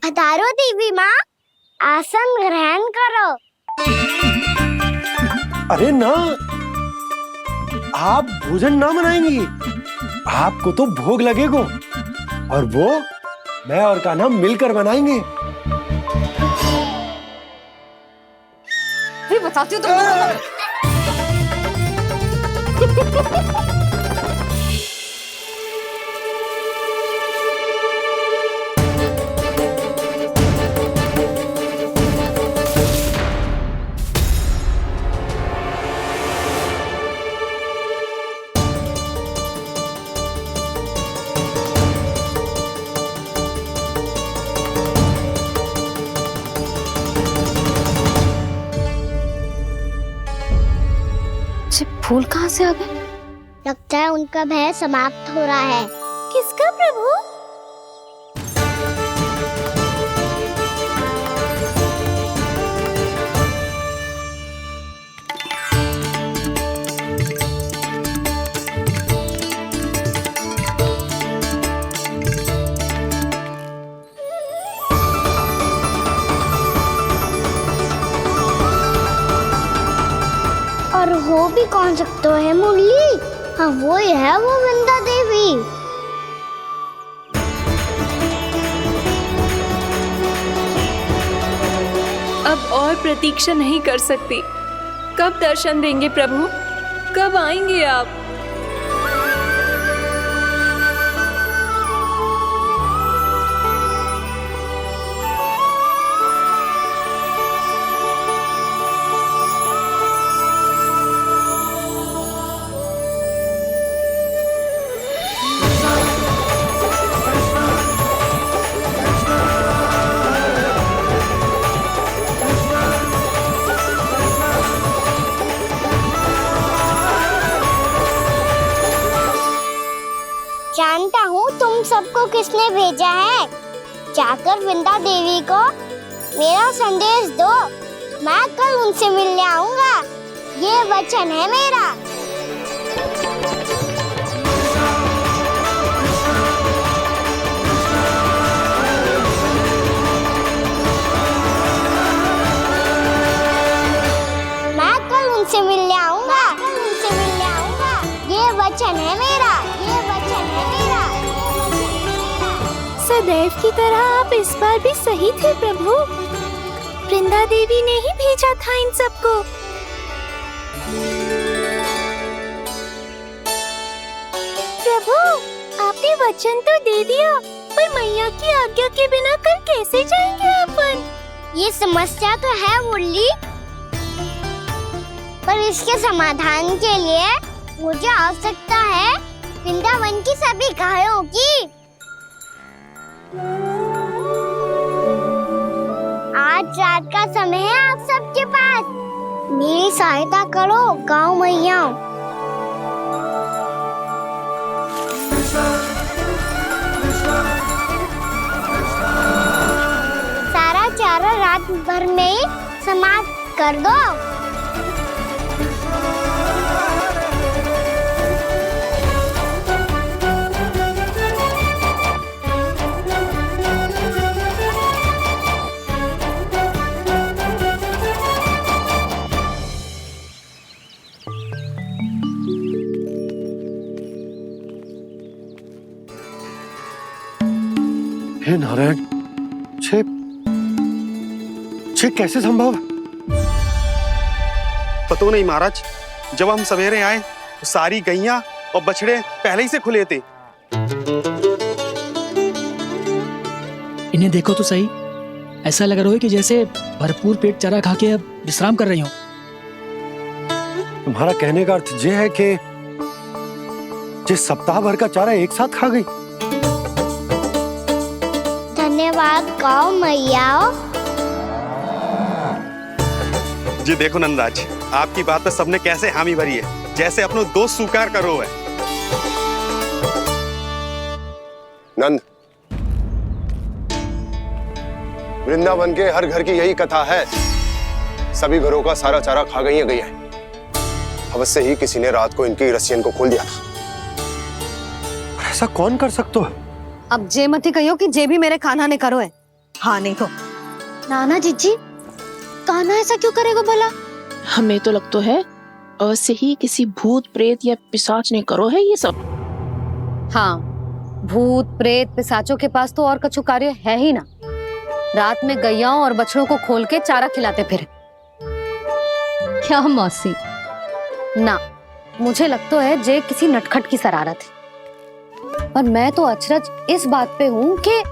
Speaker 2: पधारो देवी माँ, आसन ग्रहण करो।
Speaker 11: अरे ना, आप भोजन ना बनाएंगी, आपको तो भोग लगेगा और वो मैं और कान्हा मिलकर बनाएंगे।
Speaker 1: फिर बताती हूँ तुमको। फूल कहाँ से आ गए?
Speaker 2: लगता है उनका भय समाप्त हो रहा है।
Speaker 5: किसका प्रभु?
Speaker 2: और हो भी कौन सकता है मुरली? हाँ वो ही है, वो वृंदा देवी।
Speaker 4: अब और प्रतीक्षा नहीं कर सकती। कब दर्शन देंगे प्रभु? कब आएंगे आप?
Speaker 2: जानता हूँ तुम सबको किसने भेजा है। जाकर वृंदा देवी को मेरा संदेश दो, मैं कल उनसे मिलने आऊंगा, ये वचन है मेरा। मैं कल उनसे मिलने आऊंगा, ये वचन है मेरा, ये वचन है मेरा।
Speaker 5: सदैव की तरह आप इस बार भी सही थे प्रभु। वृंदा देवी ने ही भेजा था इन सबको। प्रभु, आपने वचन तो दे दिया, पर मैया की आज्ञा के बिना कल कैसे जाएंगे अपन?
Speaker 2: ये समस्या तो है मुरली, पर इसके समाधान के लिए मुझे आवश्यकता है वृंदावन की सभी गायों की। आज रात का समय है आप सबके पास, मेरी सहायता करो गाँव मैया। सारा चारा रात भर में ही समाप्त कर दो।
Speaker 7: हे नारायण, छे कैसे संभव?
Speaker 6: पता नहीं महाराज, जब हम सवेरे आए तो सारी गैया और बछड़े पहले ही से खुले थे।
Speaker 13: इन्हें देखो तो सही, ऐसा लग रहा है कि जैसे भरपूर पेट चारा खा के अब विश्राम कर रही हो।
Speaker 7: तुम्हारा कहने का अर्थ यह है कि जिस सप्ताह भर का चारा एक साथ खा गई।
Speaker 2: धन्यवाद गौ मैया।
Speaker 6: जी देखो नंदराज, आपकी बात पे सबने कैसे हामी भरी है, जैसे अपनो दोस्त स्वीकार करो है।
Speaker 8: नंद, वृंदावन के हर घर की यही कथा है, सभी घरों का सारा चारा खा गई है। अवश्य ही किसी ने रात को इनकी रस्सियन को खोल दिया था।
Speaker 7: ऐसा कौन कर सकता है?
Speaker 1: अब जे मती कहियो कि जे भी मेरे कान्हा ने करो है। हाँ नहीं तो
Speaker 2: नाना जीजी, कान्हा ऐसा क्यों करेगा भला?
Speaker 9: हमें तो लगता है अवश्य ही किसी भूत प्रेत या पिशाच ने करो है ये सब।
Speaker 1: हाँ, भूत प्रेत पिशाचों के पास तो और कछु कार्य है ही ना। रात में गैयाओं और बछड़ों को खोल के चारा खिलाते फिर। क्या मौसी? ना, मुझे लगता है जे किसी नटखट की शरारत है। पर मैं तो अचरज इस बात पे हूँ कि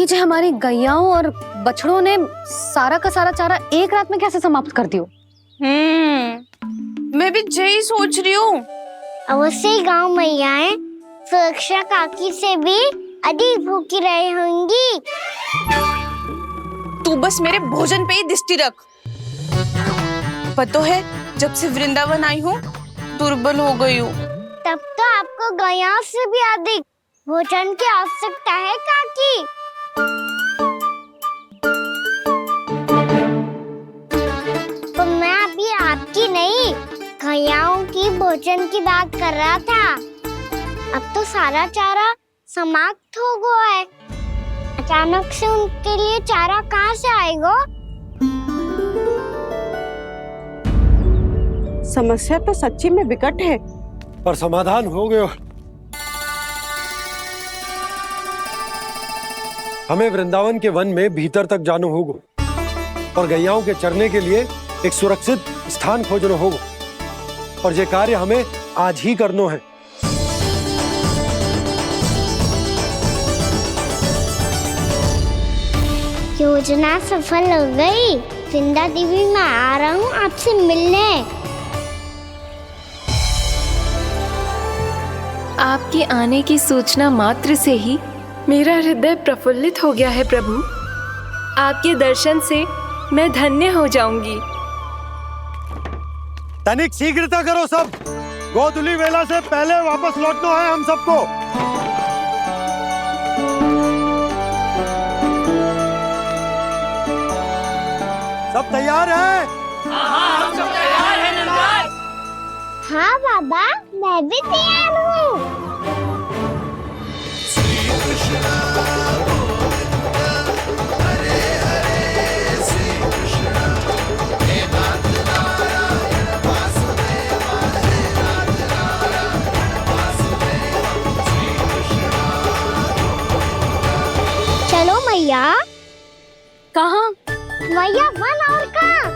Speaker 1: जे हमारी गैयाओं और बछड़ों ने सारा का सारा चारा एक रात में कैसे समाप्त कर दियो।
Speaker 3: मैं भी यही सोच रही हूँ।
Speaker 2: अवश्य ही गाँव मैयाएं सुरक्षा काकी से भी अधिक भूखी रही होंगी।
Speaker 3: तू बस मेरे भोजन पे ही दृष्टि रख। पता है, जब से वृंदावन आई हूँ दुर्बल हो गई हूँ।
Speaker 2: तब तो आपको गैया से भी अधिक भोजन की आवश्यकता है काकी। तो मैं अभी आपकी नहीं, गैयाओं की भोजन की बात कर रहा था। अब तो सारा चारा समाप्त हो गया है। अचानक से उनके लिए चारा कहाँ से आएगा?
Speaker 9: समस्या तो सच्ची में विकट है,
Speaker 7: पर समाधान हो गया। हमें वृंदावन के वन में भीतर तक जाना होगा और गैयाओं के चरने के लिए एक सुरक्षित स्थान खोजना होगा, और ये कार्य हमें आज ही करना है।
Speaker 2: योजना सफल हो गई। वृंदा देवी, मैं आ रहा हूँ आपसे मिलने।
Speaker 4: आपके आने की सूचना मात्र से ही मेरा हृदय प्रफुल्लित हो गया है प्रभु। आपके दर्शन से मैं धन्य हो जाऊंगी।
Speaker 7: तनिक शीघ्रता करो सब, गोधुली वेला से पहले वापस लौटना है हम सबको। सब तैयार है?
Speaker 2: हाँ, हम सब तैयार हैं नंदराज। हाँ बाबा, मैं भी तैयार हूँ। चलो मैया।
Speaker 1: कहाँ?
Speaker 2: मैया वन और कहाँ?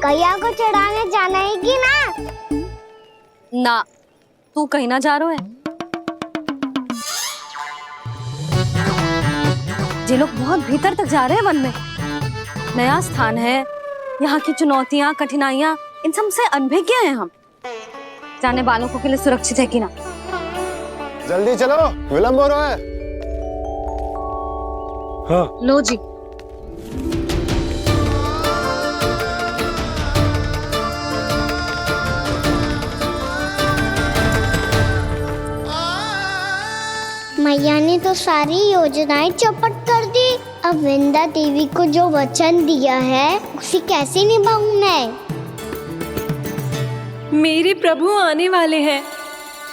Speaker 2: गैया को चढ़ाने जाना है कि ना?
Speaker 1: ना, तू कहीं ना जा रहा है। ये लोग बहुत भीतर तक जा रहे हैं वन में। नया स्थान है, यहाँ की चुनौतियाँ, कठिनाइयाँ, इन सब से अनभिज्ञ हैं हम। जाने वालों के लिए सुरक्षित है कि ना?
Speaker 8: जल्दी चलो, विलंब हो रहा है।
Speaker 7: हाँ।
Speaker 1: लो जी।
Speaker 2: मैया ने तो सारी योजनाएं चौपट कर दी। अब वृंदा देवी को जो वचन दिया है उसे कैसे निभाऊं मैं?
Speaker 4: मेरे प्रभु आने वाले हैं,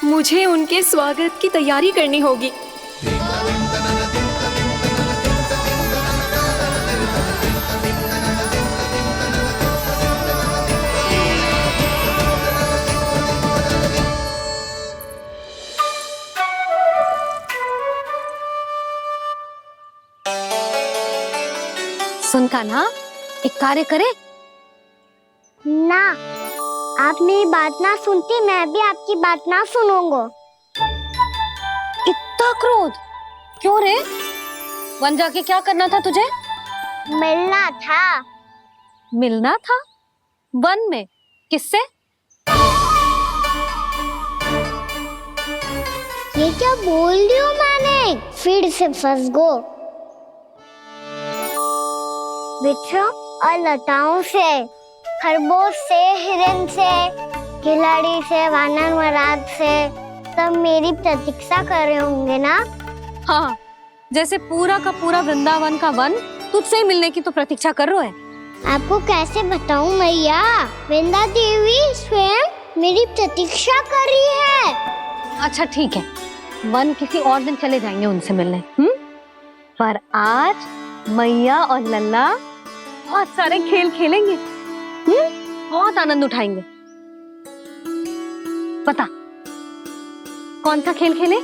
Speaker 4: मुझे उनके स्वागत की तैयारी करनी होगी।
Speaker 1: सुन कान्हा, एक कार्य करे
Speaker 2: ना, आप मेरी बात ना सुनती, मैं भी आपकी बात ना सुनूंगा।
Speaker 1: इतना क्रोध क्यों रे? वन जाके क्या करना था तुझे?
Speaker 2: मिलना था।
Speaker 1: मिलना था? वन में? किससे?
Speaker 2: ये क्या बोल रही हूँ मैंने? फिर से फंस गो। वृक्षों और लताओं से, खरगोश से, हिरन से, खिलाड़ी से, वानर महाराज से, सब मेरी प्रतीक्षा कर रहे होंगे ना?
Speaker 1: हाँ, जैसे पूरा का पूरा वृंदावन का वन तुझसे ही मिलने की तो प्रतीक्षा कर रहा है।
Speaker 2: आपको कैसे बताऊं मैया, वृंदा देवी स्वयं मेरी प्रतीक्षा कर रही है।
Speaker 1: अच्छा ठीक है, वन किसी और दिन चले जाएंगे उनसे मिलने, पर आज मैया और लल्ला बहुत सारे खेल खेलेंगे, बहुत आनंद उठाएंगे। पता कौन सा खेल खेले?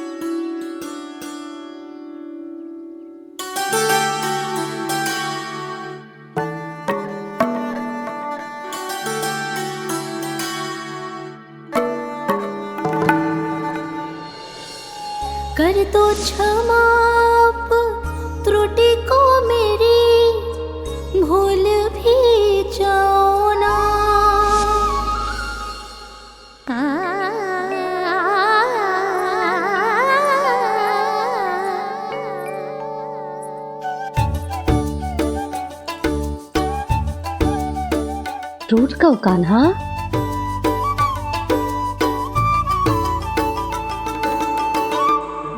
Speaker 5: कर दो क्षमा त्रुटि को मेरी, भूल भी जाओ ना।
Speaker 1: रूठ कब कान्हा?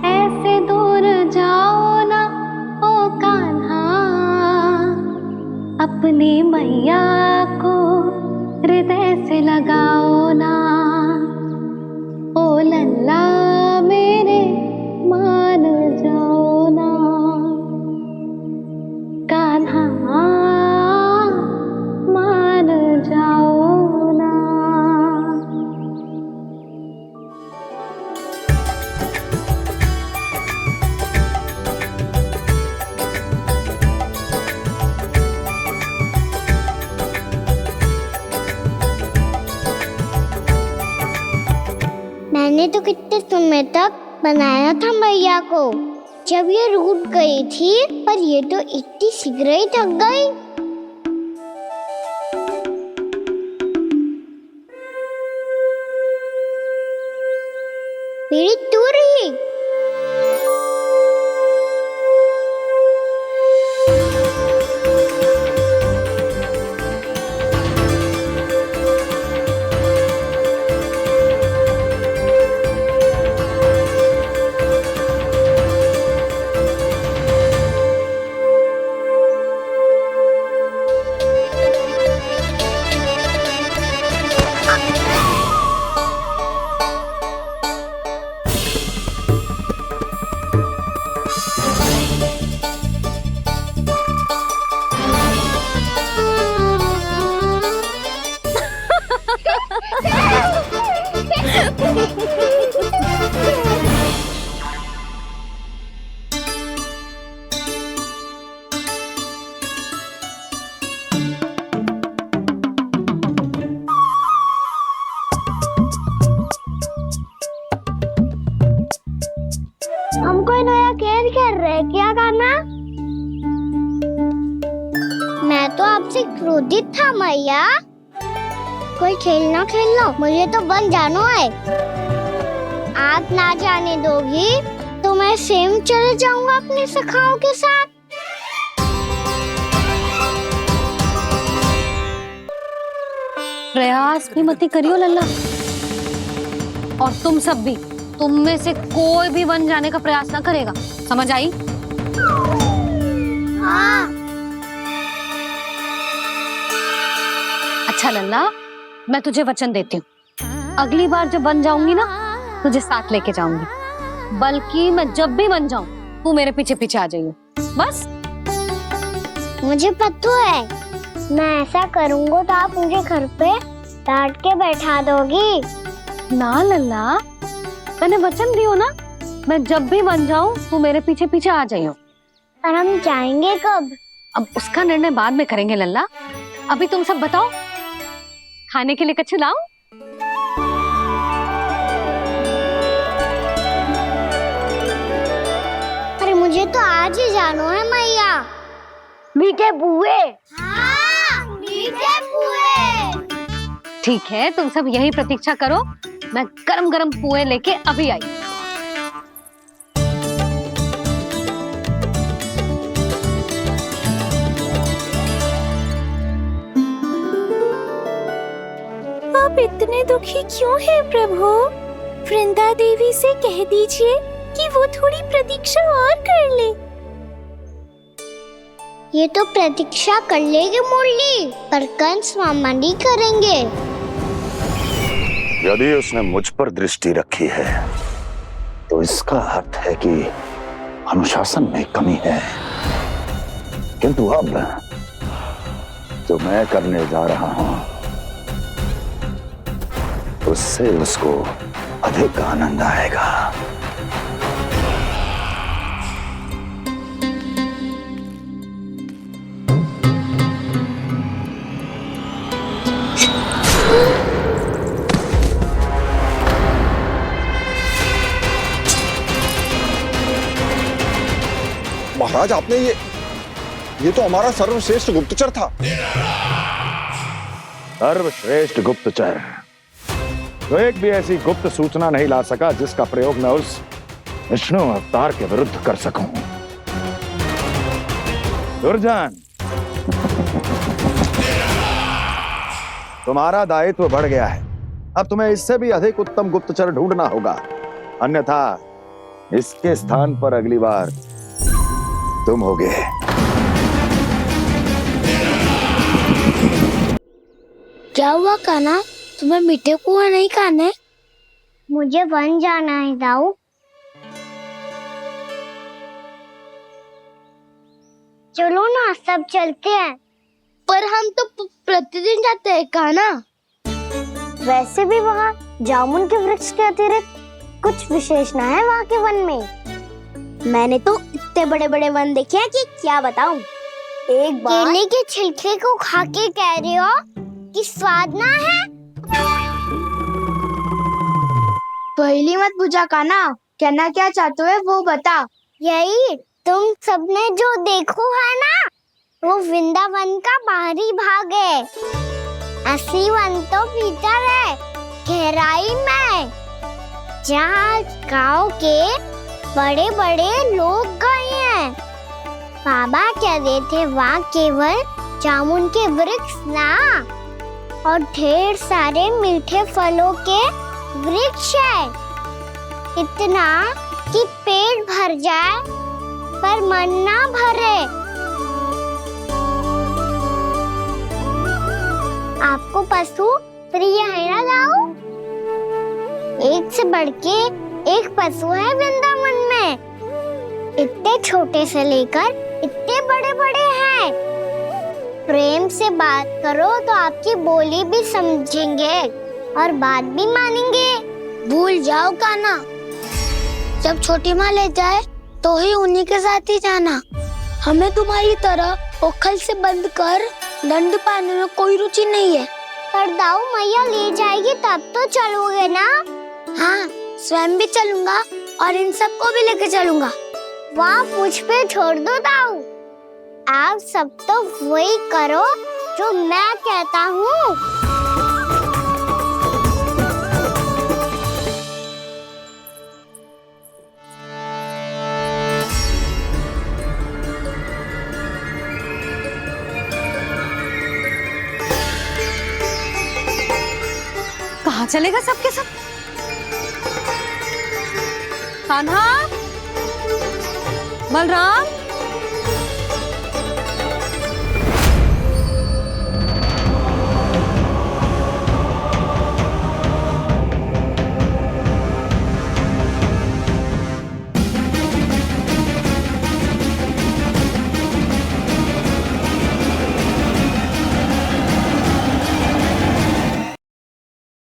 Speaker 1: ऐसे दूर जाओ ना ओ कान्हा, अपनी मैया को हृदय से लगाओ ना। ओ लल्ला मेरे मान जाओ ना, कान्हा मान जाओ ना।
Speaker 2: मैंने तो कितने समय तक बनाया था मैया को, जब ये रूठ गई थी, पर ये तो इतनी शीघ्र ही थक गई। मेरी दूर ही। हम कोई नया खेल खेल रहे क्या करना? मैं तो आपसे क्रोधित था मैया। कोई खेलना खेल लो, मुझे तो बन जानो है। आप ना जाने दोगी तो मैं स्वयं चले जाऊंगा अपने सखाओं के साथ।
Speaker 1: प्रयास भी मत करियो लल्ला, और तुम सब भी, तुम में से कोई भी वन जाने का प्रयास ना करेगा, समझ आई?
Speaker 2: हाँ।
Speaker 1: अच्छा लल्ला, मैं तुझे वचन देती हूँ, अगली बार जब वन जाऊंगी ना, तुझे साथ लेके जाऊंगी। बल्कि मैं जब भी वन जाऊं, तू मेरे पीछे पीछे आ जाइए, बस।
Speaker 2: मुझे पता है, मैं ऐसा करूंगा तो आप मुझे घर पे डांट के बैठा दोगी।
Speaker 1: ना लल्ला, मैंने वचन दियो ना, मैं जब भी वन जाऊं तू मेरे पीछे पीछे आ जाइयो।
Speaker 2: पर हम जाएंगे कब?
Speaker 1: अब उसका निर्णय बाद में करेंगे लल्ला। अभी तुम सब बताओ, खाने के लिए कछु लाऊं?
Speaker 2: अरे मुझे तो आज ही जाना है मैया। मीठे पुए। हाँ, मीठे पुए।
Speaker 1: ठीक है, तुम सब यही प्रतीक्षा करो, मैं गरम गरम पुए लेके अभी आई।
Speaker 5: आप इतने दुखी क्यों हैं प्रभु? वृंदा देवी से कह दीजिए कि वो थोड़ी प्रतीक्षा और कर ले।
Speaker 2: ये तो प्रतीक्षा कर लेगी मुरली, पर कंस मामा नहीं करेंगे।
Speaker 14: यदि उसने मुझ पर दृष्टि रखी है तो इसका अर्थ है कि अनुशासन में कमी है। किंतु अब जो मैं करने जा रहा हूं उससे उसको अधिक आनंद आएगा।
Speaker 8: महाराज, आपने ये तो हमारा सर्वश्रेष्ठ गुप्तचर था।
Speaker 14: सर्वश्रेष्ठ गुप्तचर तो एक भी ऐसी गुप्त सूचना नहीं ला सका जिसका प्रयोग मैं उस विष्णु अवतार के विरुद्ध कर सकूं। दुर्जन, तुम्हारा दायित्व बढ़ गया है। अब तुम्हें इससे भी अधिक उत्तम गुप्तचर ढूंढना होगा, अन्यथा इसके स्थान पर अगली बार तुम होगे।
Speaker 2: क्या हुआ कान्हा, तुम्हें मीठे पुआ नहीं खाने? मुझे वन जाना है दाऊ। चलो ना, सब चलते हैं। पर हम तो प्रतिदिन जाते हैं कान्हा। वैसे भी वहाँ जामुन के वृक्ष के अतिरिक्त कुछ विशेष ना है वहाँ के वन में। मैंने तो इतने बड़े बड़े वन देखे हैं कि क्या बताऊं। एक बार केले के छिलके को खा के कह रहे हो कि स्वाद ना है? पहली मत बुझा कान्हा, कहना क्या चाहते हो वो बता। यही तुम सबने जो देखो है ना, वो वृंदावन का बाहरी भाग है। असली वन तो भीतर है, गहराई में, जहाँ गांव के बड़े बड़े लोग गए हैं। बाबा कह रहे थे वहाँ केवल जामुन के वृक्ष ना, और ढेर सारे मीठे फलों के वृक्ष है। इतना कि पेट भर जाए पर मन ना भरे। आपको पशु प्रिय है ना दाऊ? एक से बढ़ के एक पशु है वृंदावन में। इतने छोटे से लेकर इतने बड़े बड़े हैं। प्रेम से बात करो तो आपकी बोली भी समझेंगे और बात भी मानेंगे। भूल जाओ कान्हा, जब छोटी माँ ले जाए तो ही उन्हीं के साथ ही जाना। हमें तुम्हारी तरह ओखल से बंद कर दंड पाने में कोई रुचि नहीं है। पर दाऊ मैया ले जाएगी तब तो चलोगे ना? हाँ, स्वयं भी चलूंगा और इन सबको भी लेके चलूंगा। वहाँ मुझ पे छोड़ दो दाऊ। आप सब तो वही करो जो मैं कहता हूँ।
Speaker 1: कहाँ चलेगा सबके सब? कान्हा, बलराम,